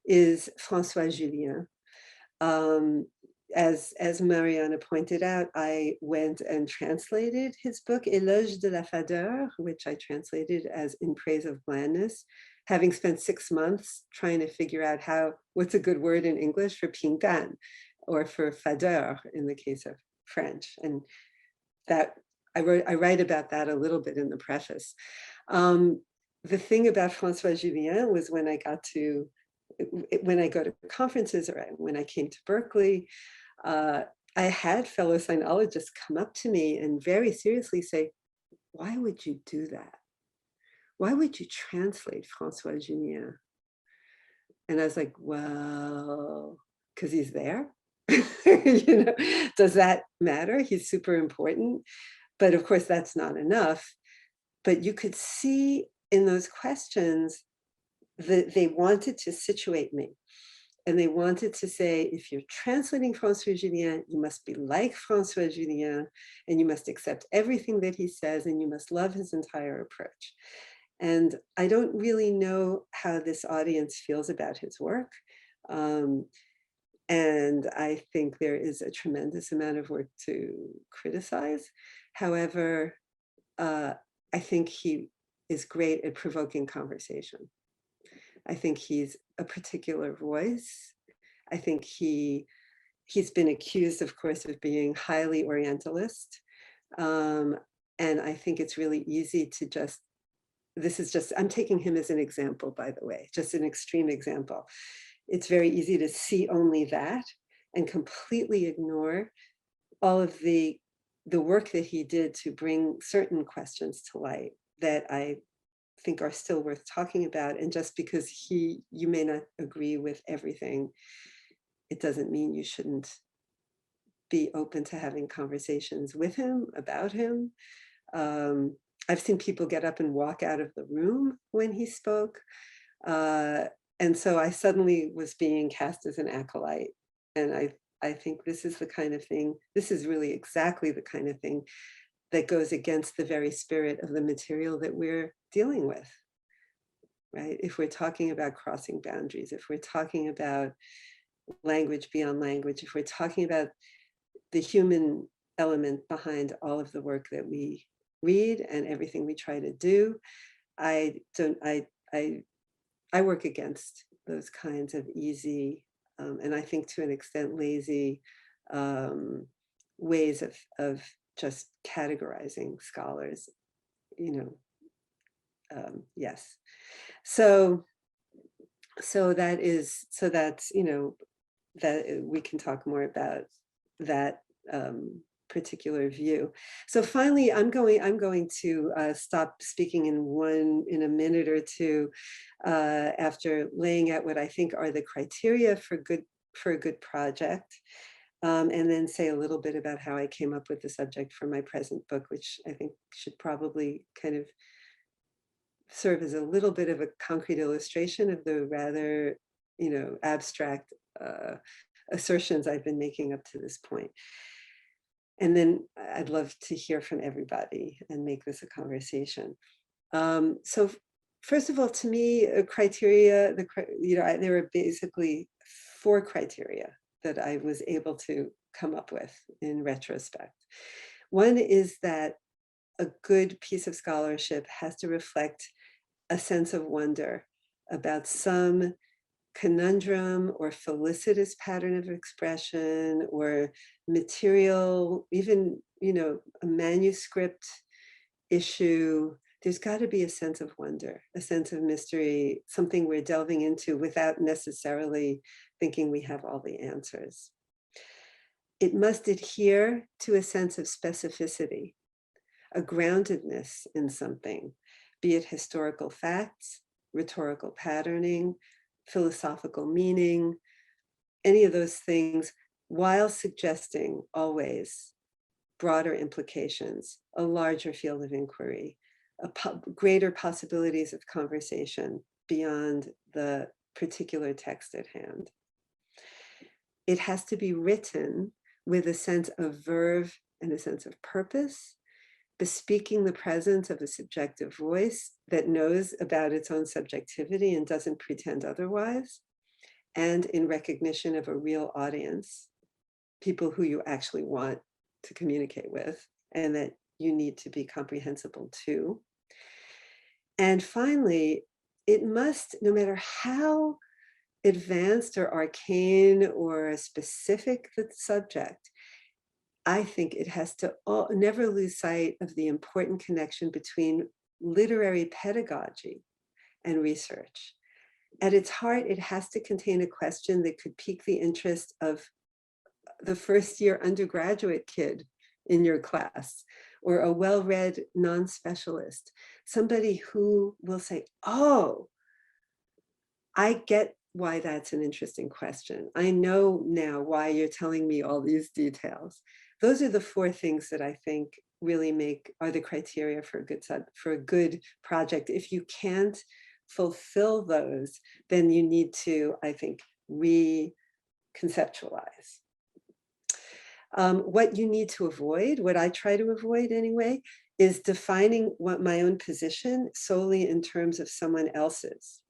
is François Julien. As Mariana pointed out, I went and translated his book, Éloge de la Fadeur, which I translated as In Praise of Blandness, having spent 6 months trying to figure out what's a good word in English for pintan, or for fadeur in the case of French. And that I write about that a little bit in the preface. The thing about François Julien was when I go to conferences or when I came to Berkeley, I had fellow sinologists come up to me and very seriously say, why would you do that? Why would you translate François Julien? And I was like, well, because he's there. You know, does that matter? He's super important. But of course, that's not enough. But you could see in those questions that they wanted to situate me. And they wanted to say, if you're translating François Julien, you must be like François Julien, and you must accept everything that he says, and you must love his entire approach. And I don't really know how this audience feels about his work. And I think there is a tremendous amount of work to criticize. However, I think he is great at provoking conversation. I think he's a particular voice. I think he's been accused, of course, of being highly Orientalist. And I think it's really easy to I'm taking him as an example, by the way, just an extreme example. It's very easy to see only that and completely ignore all of the work that he did to bring certain questions to light that I think are still worth talking about. And just because you may not agree with everything, it doesn't mean you shouldn't be open to having conversations with him, about him. I've seen people get up and walk out of the room when he spoke. And so I suddenly was being cast as an acolyte. And I think this is the kind of thing, this is really exactly the kind of thing that goes against the very spirit of the material that we're dealing with, right? If we're talking about crossing boundaries, if we're talking about language beyond language, if we're talking about the human element behind all of the work that we read and everything we try to do, I work against those kinds of easy, and I think to an extent lazy ways of just categorizing scholars, you know. Yes. So that's, you know, that we can talk more about that particular view. So finally, I'm going to stop speaking in a minute or two after laying out what I think are the criteria for a good project, and then say a little bit about how I came up with the subject for my present book, which I think should probably kind of serve as a little bit of a concrete illustration of the rather, you know, abstract assertions I've been making up to this point. And then I'd love to hear from everybody and make this a conversation. So first of all, to me, criteria, there were basically 4 criteria that I was able to come up with in retrospect. One is that a good piece of scholarship has to reflect a sense of wonder about some conundrum or felicitous pattern of expression or material, even, you know, a manuscript issue. There's got to be a sense of wonder, a sense of mystery, something we're delving into without necessarily thinking we have all the answers. It must adhere to a sense of specificity, a groundedness in something, be it historical facts, rhetorical patterning, philosophical meaning, any of those things, while suggesting always broader implications, a larger field of inquiry, greater possibilities of conversation beyond the particular text at hand. It has to be written with a sense of verve and a sense of purpose, bespeaking the presence of a subjective voice that knows about its own subjectivity and doesn't pretend otherwise, and in recognition of a real audience, people who you actually want to communicate with and that you need to be comprehensible to. And finally, it must, no matter how advanced or arcane or specific the subject, I think it has to never lose sight of the important connection between literary pedagogy and research. At its heart, it has to contain a question that could pique the interest of the first-year undergraduate kid in your class, or a well-read non-specialist, somebody who will say, oh, I get why that's an interesting question. I know now why you're telling me all these details. Those are the four things that I think really are the criteria for a good project. If you can't fulfill those, then you need to, I think, reconceptualize. What you need to avoid, what I try to avoid anyway, is defining what my own position solely in terms of someone else's.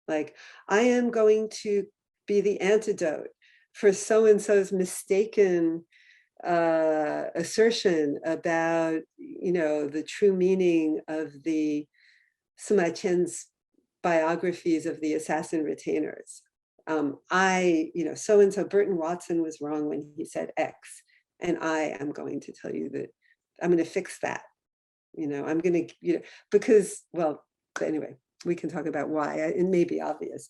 Like, I am going to be the antidote for so-and-so's mistaken assertion about, the true meaning of the Sima Qian's biographies of the assassin retainers. So-and-so Burton Watson was wrong when he said X, and I am going to tell you that I'm going to fix that. I'm going to, because, well, anyway, we can talk about why. It may be obvious.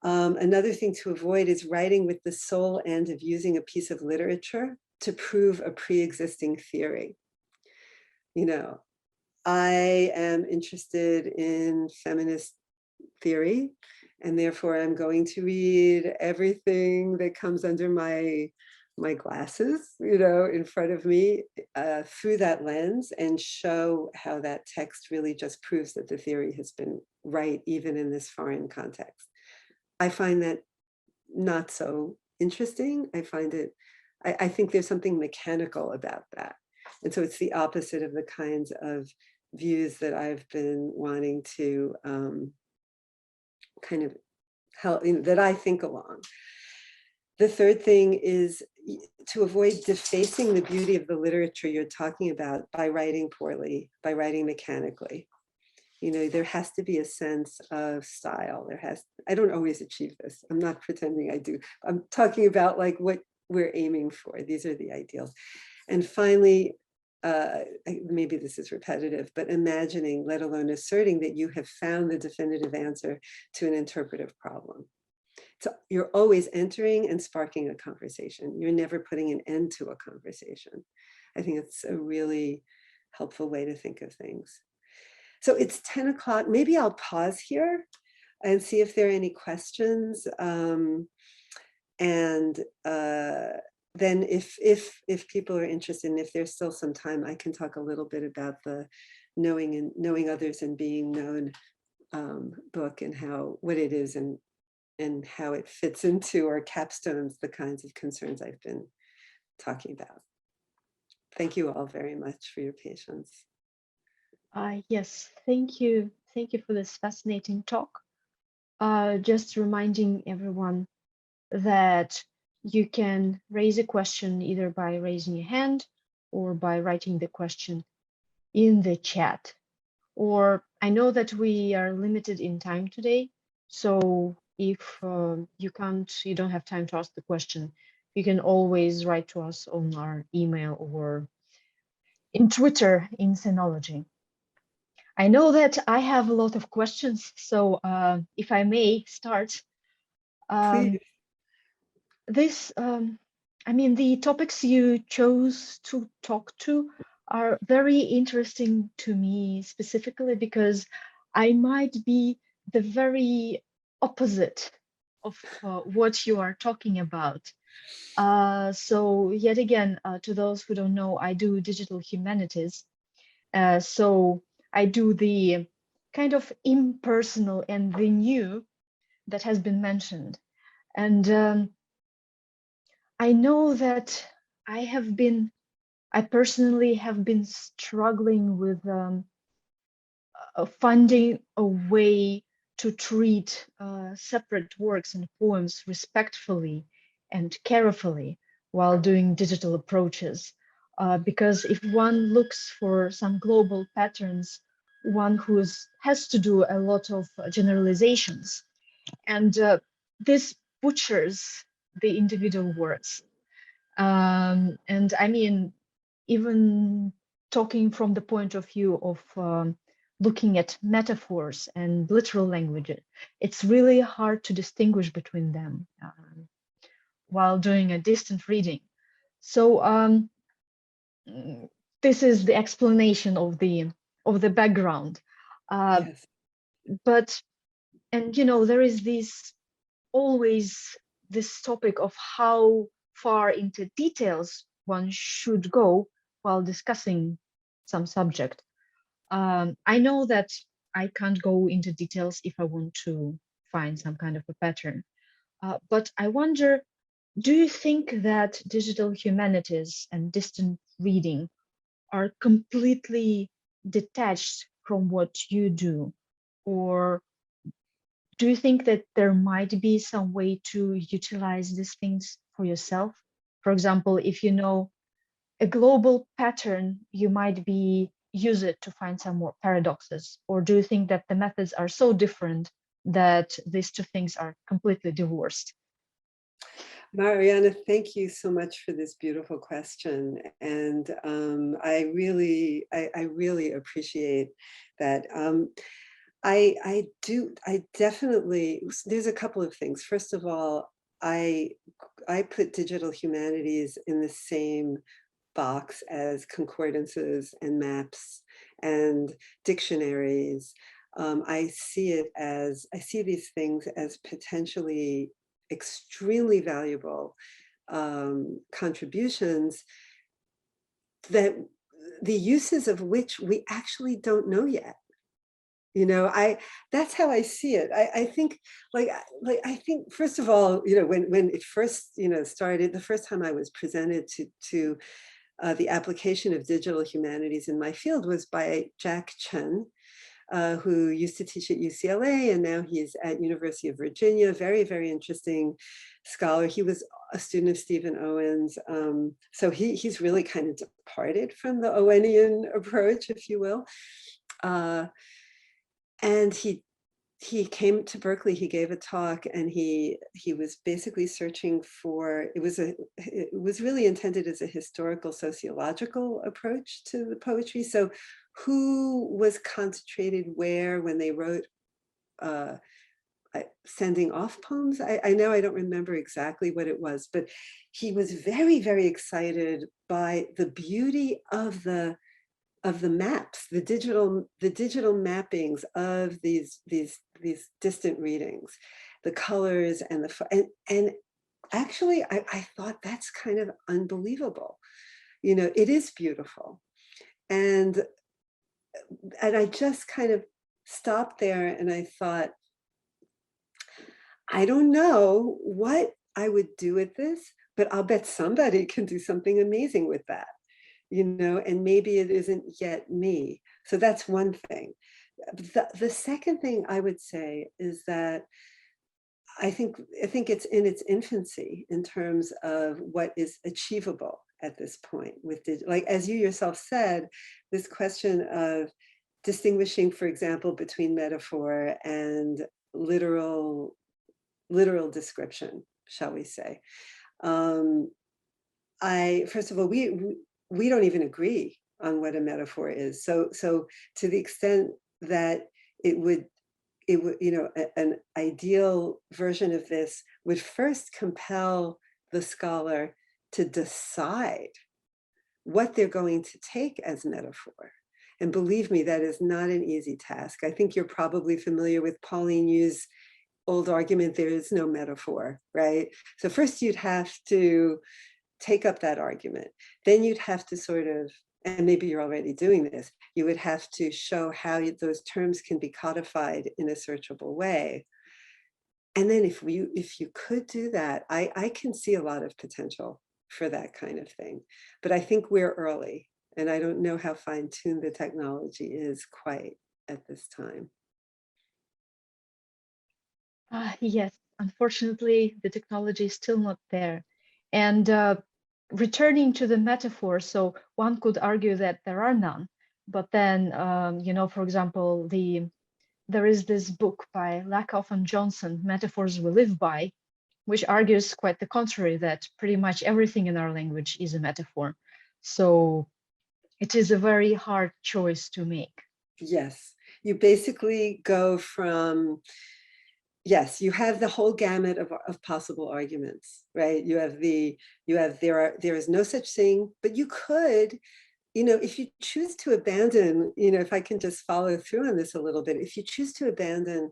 Another thing to avoid is writing with the sole end of using a piece of literature to prove a pre-existing theory. I am interested in feminist theory, and therefore I'm going to read everything that comes under my glasses, in front of me through that lens, and show how that text really just proves that the theory has been right, even in this foreign context. I find that not so interesting. I think there's something mechanical about that. And so it's the opposite of the kinds of views that I've been wanting to kind of help, that I think along. The third thing is to avoid defacing the beauty of the literature you're talking about by writing poorly, by writing mechanically. There has to be a sense of style. I don't always achieve this. I'm not pretending I do. I'm talking about like what we're aiming for. These are the ideals. And finally, maybe this is repetitive, but imagining, let alone asserting, that you have found the definitive answer to an interpretive problem. So you're always entering and sparking a conversation. You're never putting an end to a conversation. I think it's a really helpful way to think of things. So it's 10 o'clock. Maybe I'll pause here and see if there are any questions. Then if people are interested, and if there's still some time, I can talk a little bit about the knowing others and being known book, and what it is and how it fits into or capstones the kinds of concerns I've been talking about. Thank you all very much for your patience. Yes, thank you. Thank you for this fascinating talk. Just reminding everyone that you can raise a question either by raising your hand or by writing the question in the chat. Or I know that we are limited in time today, so if you don't have time to ask the question, you can always write to us on our email or in Twitter in Sinology. I know that I have a lot of questions, so if I may start. Please. The topics you chose to talk to are very interesting to me specifically because I might be the very opposite of what you are talking about. So yet again, to those who don't know, I do digital humanities. So I do the kind of impersonal and the new that has been mentioned. And I know that I have been I personally have been struggling with finding a way to treat separate works and poems respectfully and carefully while doing digital approaches. Because if one looks for some global patterns, one who has to do a lot of generalizations, and this butchers the individual works. And I mean, even talking from the point of view of looking at metaphors and literal language, it's really hard to distinguish between them while doing a distant reading. So this is the explanation of the background. Yes. But and you know there is this always this topic of how far into details one should go while discussing some subject. I know that I can't go into details if I want to find some kind of a pattern. But I wonder, do you think that digital humanities and distant reading are completely detached from what you do? Or do you think that there might be some way to utilize these things for yourself? For example, if you know a global pattern, you might be use it to find some more paradoxes. Or do you think that the methods are so different that these two things are completely divorced? Mariana, thank you so much for this beautiful question. And I really appreciate that. I definitely, there's a couple of things. First of all, I put digital humanities in the same box as concordances and maps and dictionaries. I see these things as potentially extremely valuable contributions that the uses of which we actually don't know yet. You know, that's how I see it. I think I think first of all, you know, when it first, you know, started, the first time I was presented to the application of digital humanities in my field was by Jack Chen, who used to teach at UCLA, and now he's at University of Virginia. Very, very interesting scholar. He was a student of Stephen Owen's. So he's really kind of departed from the Owenian approach, if you will. And he came to Berkeley, he gave a talk, and he was basically searching for, it was really intended as a historical sociological approach to the poetry. So who was concentrated where when they wrote sending off poems? I know I don't remember exactly what it was, but he was very, very excited by the beauty of the maps, the digital mappings of these distant readings, the colors and and actually I thought that's kind of unbelievable. You know, it is beautiful. And I just kind of stopped there and I thought, I don't know what I would do with this, but I'll bet somebody can do something amazing with that. You know, and maybe it isn't yet me. So that's one thing. The second thing I would say is that I think it's in its infancy in terms of what is achievable at this point with like, as you yourself said, this question of distinguishing, for example, between metaphor and literal description, shall we say. First of all, we don't even agree on what a metaphor is. So to the extent that it would, you know, an ideal version of this would first compel the scholar to decide what they're going to take as metaphor. And believe me, that is not an easy task. I think you're probably familiar with Pauline Yu's old argument, there is no metaphor, right? So first you'd have to take up that argument. Then you'd have to sort of, and maybe you're already doing this, you would have to show how those terms can be codified in a searchable way. And then if you could do that, I can see a lot of potential for that kind of thing. But I think we're early, and I don't know how fine-tuned the technology is quite at this time. Yes, unfortunately, the technology is still not there. And returning to the metaphor, so one could argue that there are none, but then, for example, there is this book by Lakoff and Johnson, Metaphors We Live By, which argues quite the contrary, that pretty much everything in our language is a metaphor. So it is a very hard choice to make. Yes, you basically go from, yes, you have the whole gamut of possible arguments, right? There is no such thing, but you could, if you choose to abandon, if I can just follow through on this a little bit, if you choose to abandon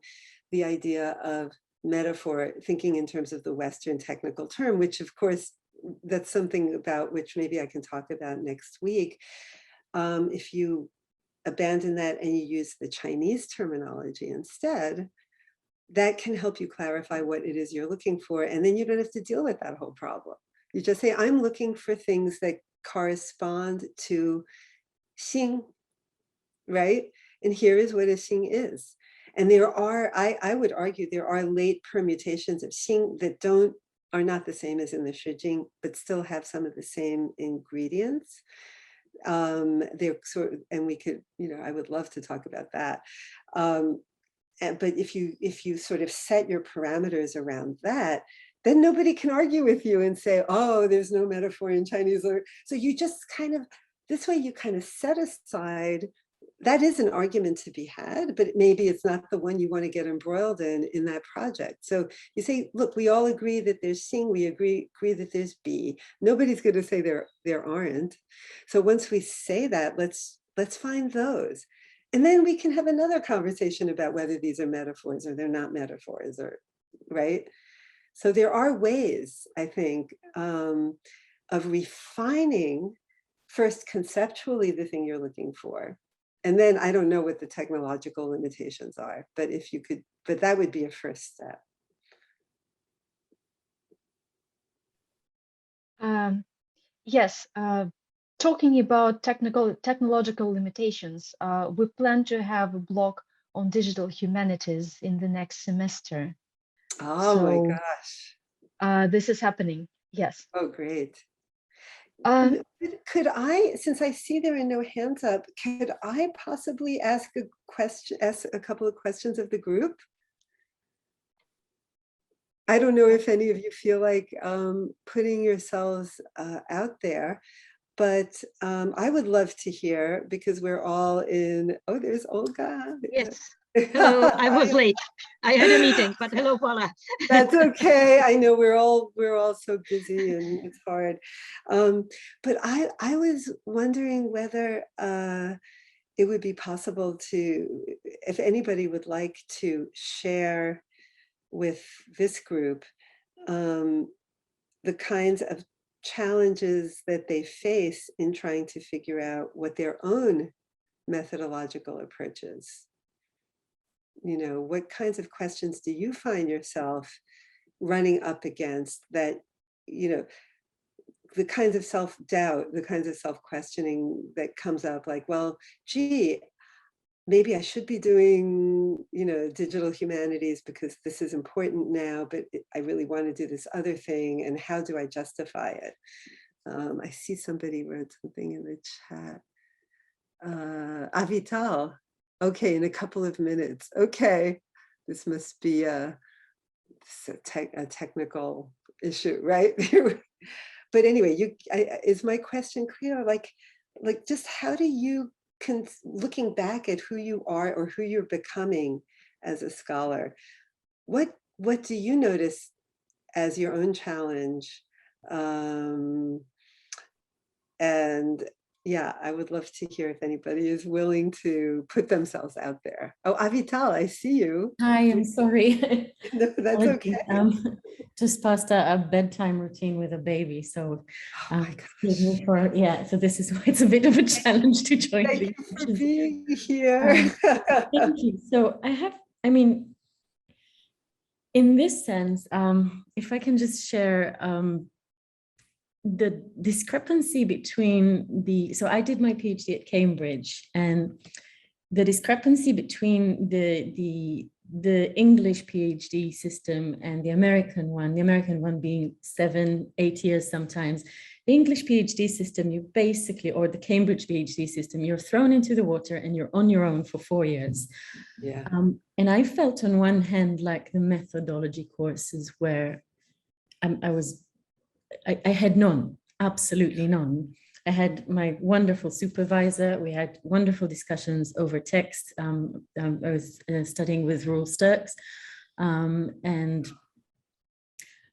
the idea of metaphor, thinking in terms of the Western technical term, which of course, that's something about which maybe I can talk about next week. If you abandon that and you use the Chinese terminology instead, that can help you clarify what it is you're looking for. And then you don't have to deal with that whole problem. You just say, I'm looking for things that correspond to xing, right? And here is what a xing is. And there are, I would argue, there are late permutations of xing that are not the same as in the shijing, but still have some of the same ingredients. They're sort of, and we could, I would love to talk about that. But if you sort of set your parameters around that, then nobody can argue with you and say, oh, there's no metaphor in Chinese. So you just kind of, this way you kind of set aside, that is an argument to be had, but maybe it's not the one you want to get embroiled in that project. So you say, look, we all agree that there's xing, we agree that there's bi. Nobody's going to say there aren't. So once we say that, let's find those. And then we can have another conversation about whether these are metaphors or they're not metaphors, or right? So there are ways, I think, of refining first conceptually the thing you're looking for. And then I don't know what the technological limitations are, but if you could, but that would be a first step. Yes. Talking about technological limitations, we plan to have a block on digital humanities in the next semester. Oh my gosh. This is happening. Yes. Oh, great. Um, Could I, since I see there are no hands up, could I possibly ask a couple of questions of the group? I don't know if any of you feel like putting yourselves out there, but I would love to hear, because we're all in, oh, there's Olga. Yes. Hello, I was late. I had a meeting, but hello, Paula. That's okay. I know we're all so busy and it's hard. But I was wondering whether it would be possible to, if anybody would like to share with this group the kinds of challenges that they face in trying to figure out what their own methodological approach is. What kinds of questions do you find yourself running up against that, the kinds of self-doubt, the kinds of self-questioning that comes up, like, well, gee, maybe I should be doing, digital humanities because this is important now, but I really want to do this other thing. And how do I justify it? I see somebody wrote something in the chat. Avital. Okay, in a couple of minutes. Okay, this must be a technical issue, right? But anyway, is my question clear? Like just how do you, looking back at who you are or who you're becoming as a scholar, what do you notice as your own challenge? And yeah, I would love to hear if anybody is willing to put themselves out there. Oh, Avital, I see you. Hi, I'm sorry. No, that's okay. Just passed a bedtime routine with a baby, so Oh my excuse me gosh. for, yeah, so this is why it's a bit of a challenge to join. Thank you for being here. Thank you. So I mean, in this sense, if I can just share, the discrepancy between so I did my PhD at Cambridge, and the discrepancy between the English PhD system and the American one being 7-8 years sometimes. The English PhD system, you basically, or the Cambridge PhD system, you're thrown into the water and you're on your own for 4 years. Yeah. And I felt on one hand like the methodology courses where I had none, absolutely none. I had my wonderful supervisor. We had wonderful discussions over text. I was studying with Roel Sturks.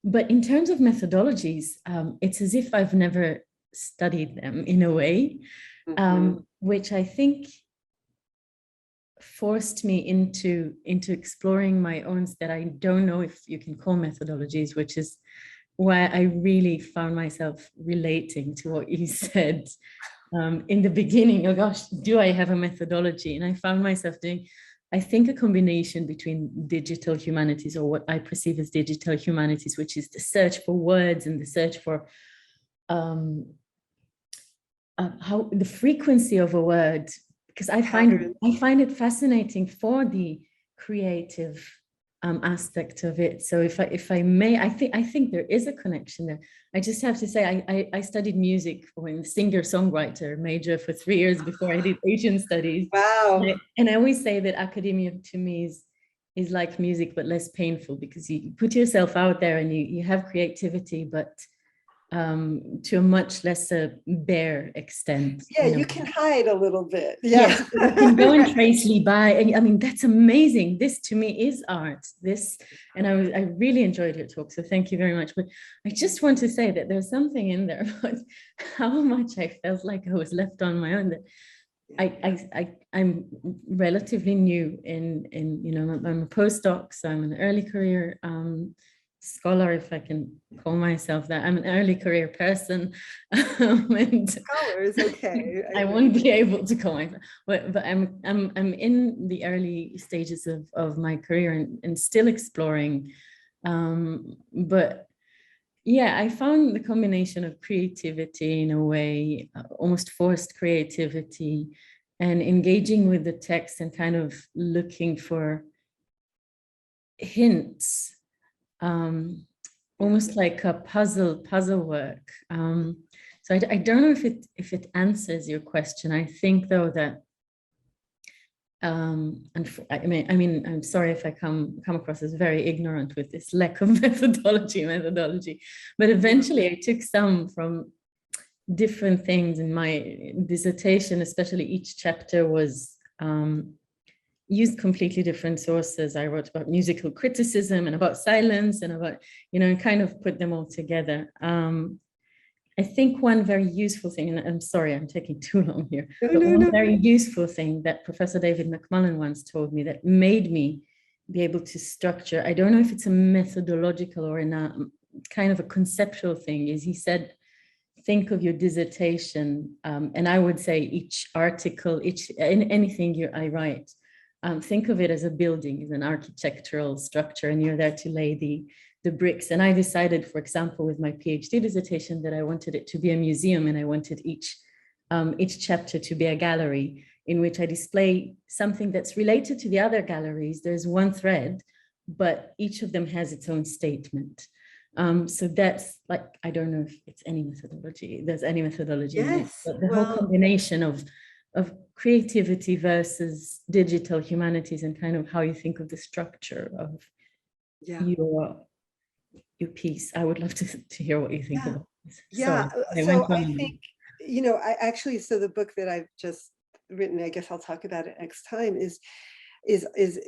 But in terms of methodologies, it's as if I've never studied them in a way, which I think forced me into exploring my own, that I don't know if you can call methodologies, which is why I really found myself relating to what you said in the beginning. Oh gosh, do I have a methodology? And I found myself doing, I think, a combination between digital humanities, or what I perceive as digital humanities, which is the search for words and the search for how the frequency of a word, because I find it fascinating for the creative aspect of it. So if I may, I think there is a connection there. I just have to say, I studied music in singer-songwriter major for 3 years before I did Asian studies. Wow. And I always say that academia to me is like music, but less painful, because you put yourself out there and you have creativity, but to a much lesser bare extent. Yeah, you can hide a little bit. Yeah. Yes, you can go and tracely by, and I mean, that's amazing. This to me is art. And I really enjoyed your talk, so thank you very much. But I just want to say that there's something in there about how much I felt like I was left on my own. That I'm relatively new in I'm a postdoc, so I'm an early career scholar, if I can call myself that. I'm an early career person. And scholar is okay. I won't be able to call myself, but I'm in the early stages of my career and still exploring. But yeah, I found the combination of creativity in a way, almost forced creativity, and engaging with the text and kind of looking for hints, almost like a puzzle work. So I don't know if it answers your question. I think though that and I mean, I'm sorry if I come across as very ignorant with this lack of methodology, but eventually I took some from different things in my dissertation. Especially each chapter was used completely different sources. I wrote about musical criticism and about silence and about, and kind of put them all together. I think one very useful thing, and I'm sorry, I'm taking too long here, but one very useful thing that Professor David McMullen once told me that made me be able to structure, I don't know if it's a methodological or in a kind of a conceptual thing, is he said, think of your dissertation, and I would say each article, anything I write, think of it as a building, as an architectural structure, and you're there to lay the bricks. And I decided, for example, with my PhD dissertation, that I wanted it to be a museum, and I wanted each chapter to be a gallery in which I display something that's related to the other galleries. There's one thread, but each of them has its own statement. So that's like, I don't know if it's any methodology, there's any methodology in it, but the whole combination of creativity versus digital humanities, and kind of how you think of the structure of your piece. I would love to hear what you think about this. Yeah, so I think, so the book that I've just written, I guess I'll talk about it next time, is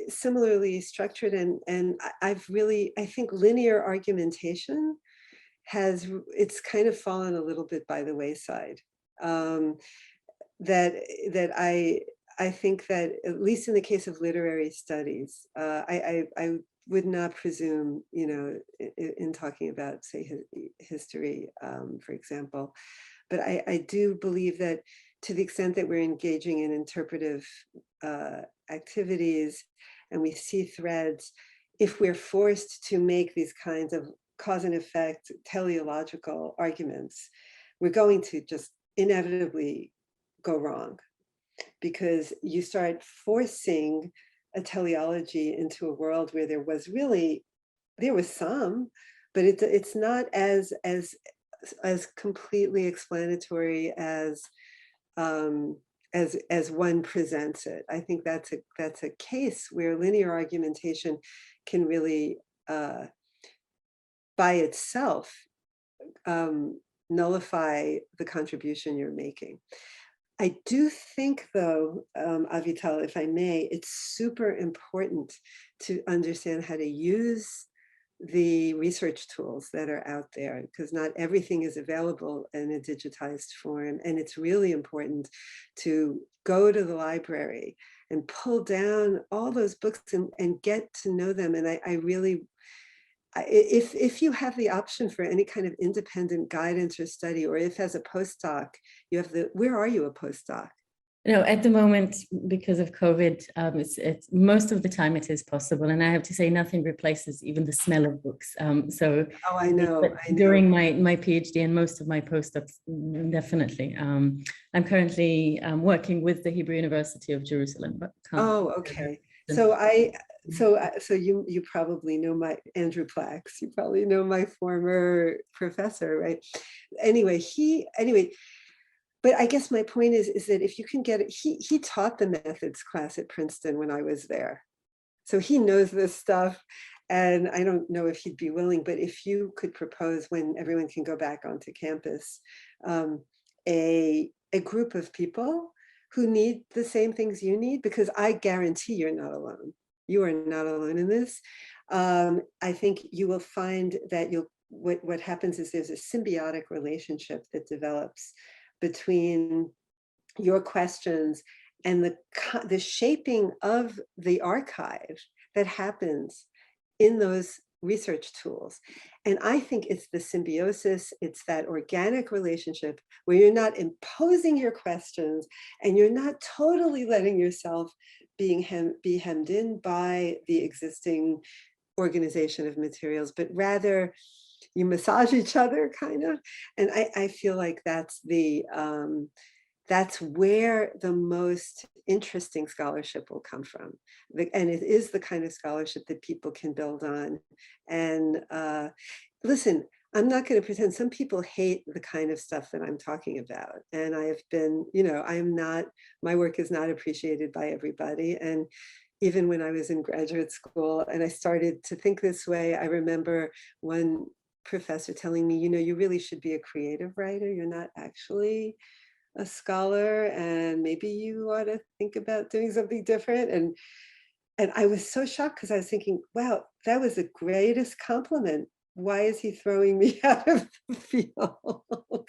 similarly structured, and I think linear argumentation it's kind of fallen a little bit by the wayside. That I think that, at least in the case of literary studies, I would not presume, in talking about, say, history, for example, but I do believe that to the extent that we're engaging in interpretive activities and we see threads, if we're forced to make these kinds of cause and effect teleological arguments, we're going to just inevitably go wrong, because you start forcing a teleology into a world where there was some, but it's not as completely explanatory as one presents it. I think that's a case where linear argumentation can really by itself nullify the contribution you're making. I do think, though, Avital, if I may, it's super important to understand how to use the research tools that are out there, because not everything is available in a digitized form. And it's really important to go to the library and pull down all those books and get to know them. And I really, if you have the option for any kind of independent guidance or study, or if as a postdoc, you have where are you a postdoc? No, at the moment, because of COVID, it's most of the time it is possible. And I have to say, nothing replaces even the smell of books. So oh, I know. During my PhD and most of my postdocs, definitely. I'm currently working with the Hebrew University of Jerusalem. But oh, okay. So you probably know my Andrew Plax. You probably know my former professor, right? Anyway, but I guess my point is that if you can get it, he taught the methods class at Princeton when I was there. So he knows this stuff. And I don't know if he'd be willing, but if you could propose, when everyone can go back onto campus, a group of people who need the same things you need, because I guarantee you're not alone. You are not alone in this. I think you will find that what happens is there's a symbiotic relationship that develops between your questions and the shaping of the archive that happens in those research tools. And I think it's the symbiosis, it's that organic relationship where you're not imposing your questions and you're not totally letting yourself be hemmed in by the existing organization of materials, but rather you massage each other, kind of. And I feel like that's where the most interesting scholarship will come from. And it is the kind of scholarship that people can build on. And listen, I'm not going to pretend. Some people hate the kind of stuff that I'm talking about. And I have been, my work is not appreciated by everybody. And even when I was in graduate school and I started to think this way, I remember one professor telling me, you really should be a creative writer. You're not actually a scholar, and maybe you ought to think about doing something different. And I was so shocked, because I was thinking, wow, that was the greatest compliment. Why is he throwing me out of the field?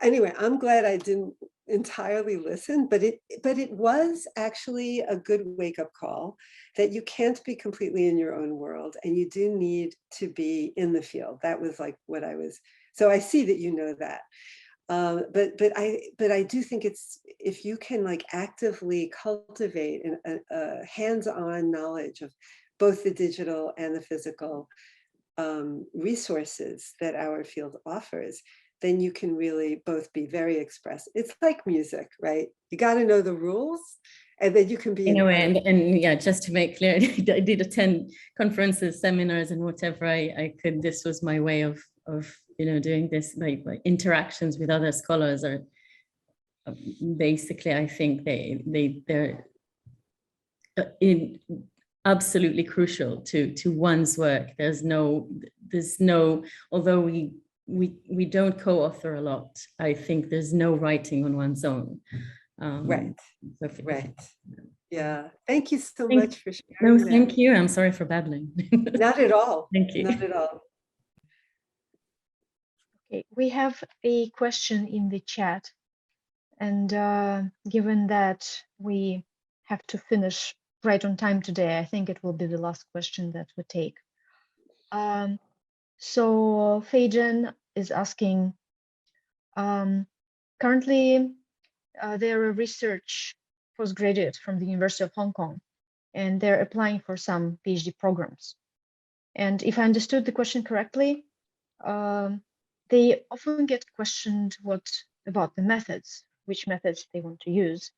Anyway, I'm glad I didn't entirely listen, but it was actually a good wake-up call that you can't be completely in your own world, and you do need to be in the field. That was like what I was. So I see that you know that. But I do think it's, if you can like actively cultivate a hands-on knowledge of both the digital and the physical resources that our field offers, then you can really both be very expressive. It's like music, right? You got to know the rules, and then you can be in a way. And yeah, just to make clear, I did attend conferences, seminars, and whatever I could. This was my way of doing this. Like interactions with other scholars are basically, I think they're absolutely crucial to one's work. There's no, although we don't co-author a lot, I think there's no writing on one's own. Right. So right. Yeah. Thank you so much for sharing. No, thank you. I'm sorry for babbling. Not at all. Thank you. Not at all. Okay, we have a question in the chat, and given that we have to finish right on time today, I think it will be the last question that we take. So Fajan is asking, currently they're a research postgraduate from the University of Hong Kong, and they're applying for some PhD programs. And if I understood the question correctly, they often get questioned about the methods, which methods they want to use.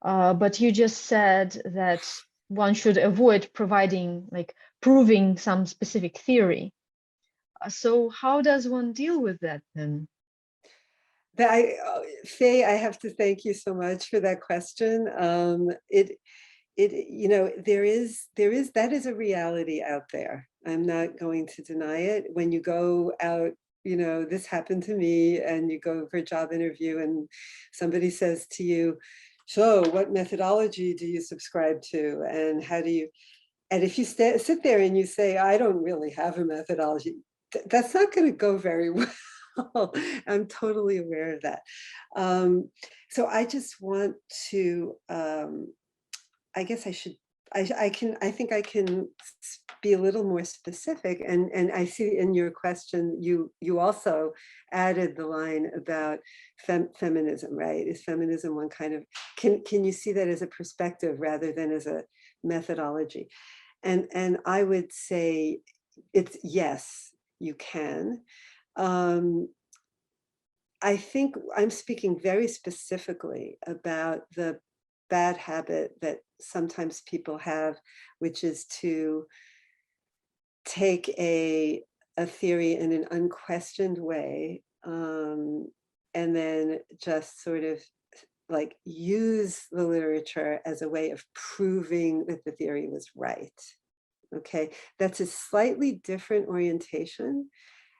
But you just said that one should avoid proving some specific theory. So how does one deal with that then? Faye, I have to thank you so much for that question. There is that is a reality out there. I'm not going to deny it. When you go out, this happened to me, and you go for a job interview and somebody says to you, so what methodology do you subscribe to, and how do you, and if you sit there and you say, I don't really have a methodology, that's not going to go very well. I'm totally aware of that. So I just want to, I guess I think I can be a little more specific. And I see in your question, you also added the line about feminism, right? Is feminism one kind of, can you see that as a perspective rather than as a methodology? And I would say it's yes, you can. I think I'm speaking very specifically about the bad habit that sometimes people have, which is to take a theory in an unquestioned way, and then just sort of like use the literature as a way of proving that the theory was right. Okay, that's a slightly different orientation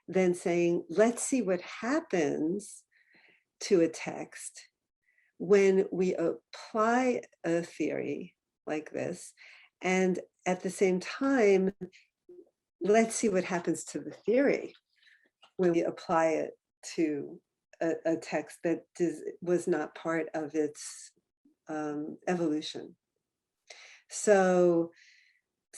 than saying, let's see what happens to a text when we apply a theory like this, and at the same time, let's see what happens to the theory when we apply it to a text that was not part of its evolution. So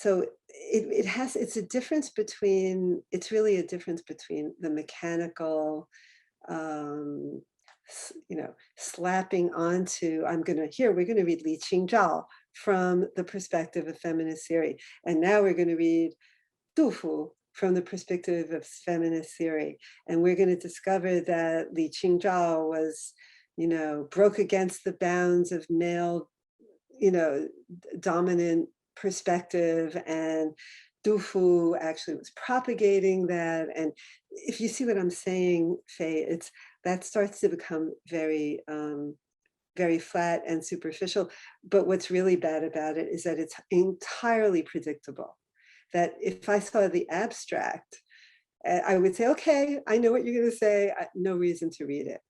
it's a difference between, it's really a difference between the mechanical, slapping onto, we're going to read Li Qingzhao from the perspective of feminist theory. And now we're going to read Du Fu from the perspective of feminist theory. And we're going to discover that Li Qingzhao was, broke against the bounds of male, dominant perspective, and Du Fu actually was propagating that. And if you see what I'm saying, Faye, that starts to become very, very flat and superficial. But what's really bad about it is that it's entirely predictable. That if I saw the abstract, I would say, okay, I know what you're going to say. No reason to read it.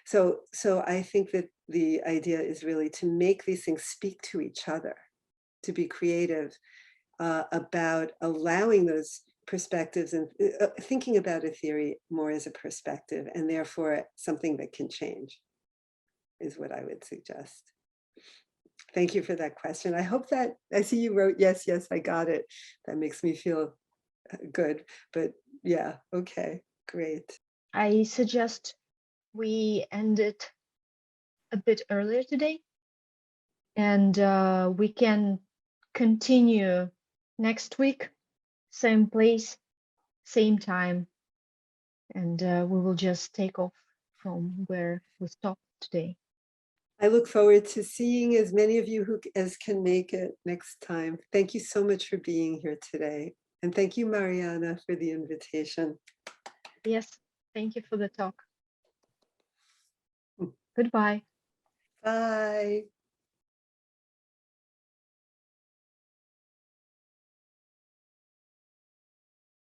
So I think that the idea is really to make these things speak to each other, to be creative about allowing those perspectives and thinking about a theory more as a perspective, and therefore something that can change is what I would suggest. Thank you for that question. I hope that, I see you wrote, yes, I got it. That makes me feel good, but yeah, okay, great. I suggest we end it a bit earlier today, and we can continue next week, same place, same time, and we will just take off from where we stopped today. I look forward to seeing as many of you as can make it next time. Thank you so much for being here today. And thank you, Mariana, for the invitation. Yes, thank you for the talk. Goodbye. Bye.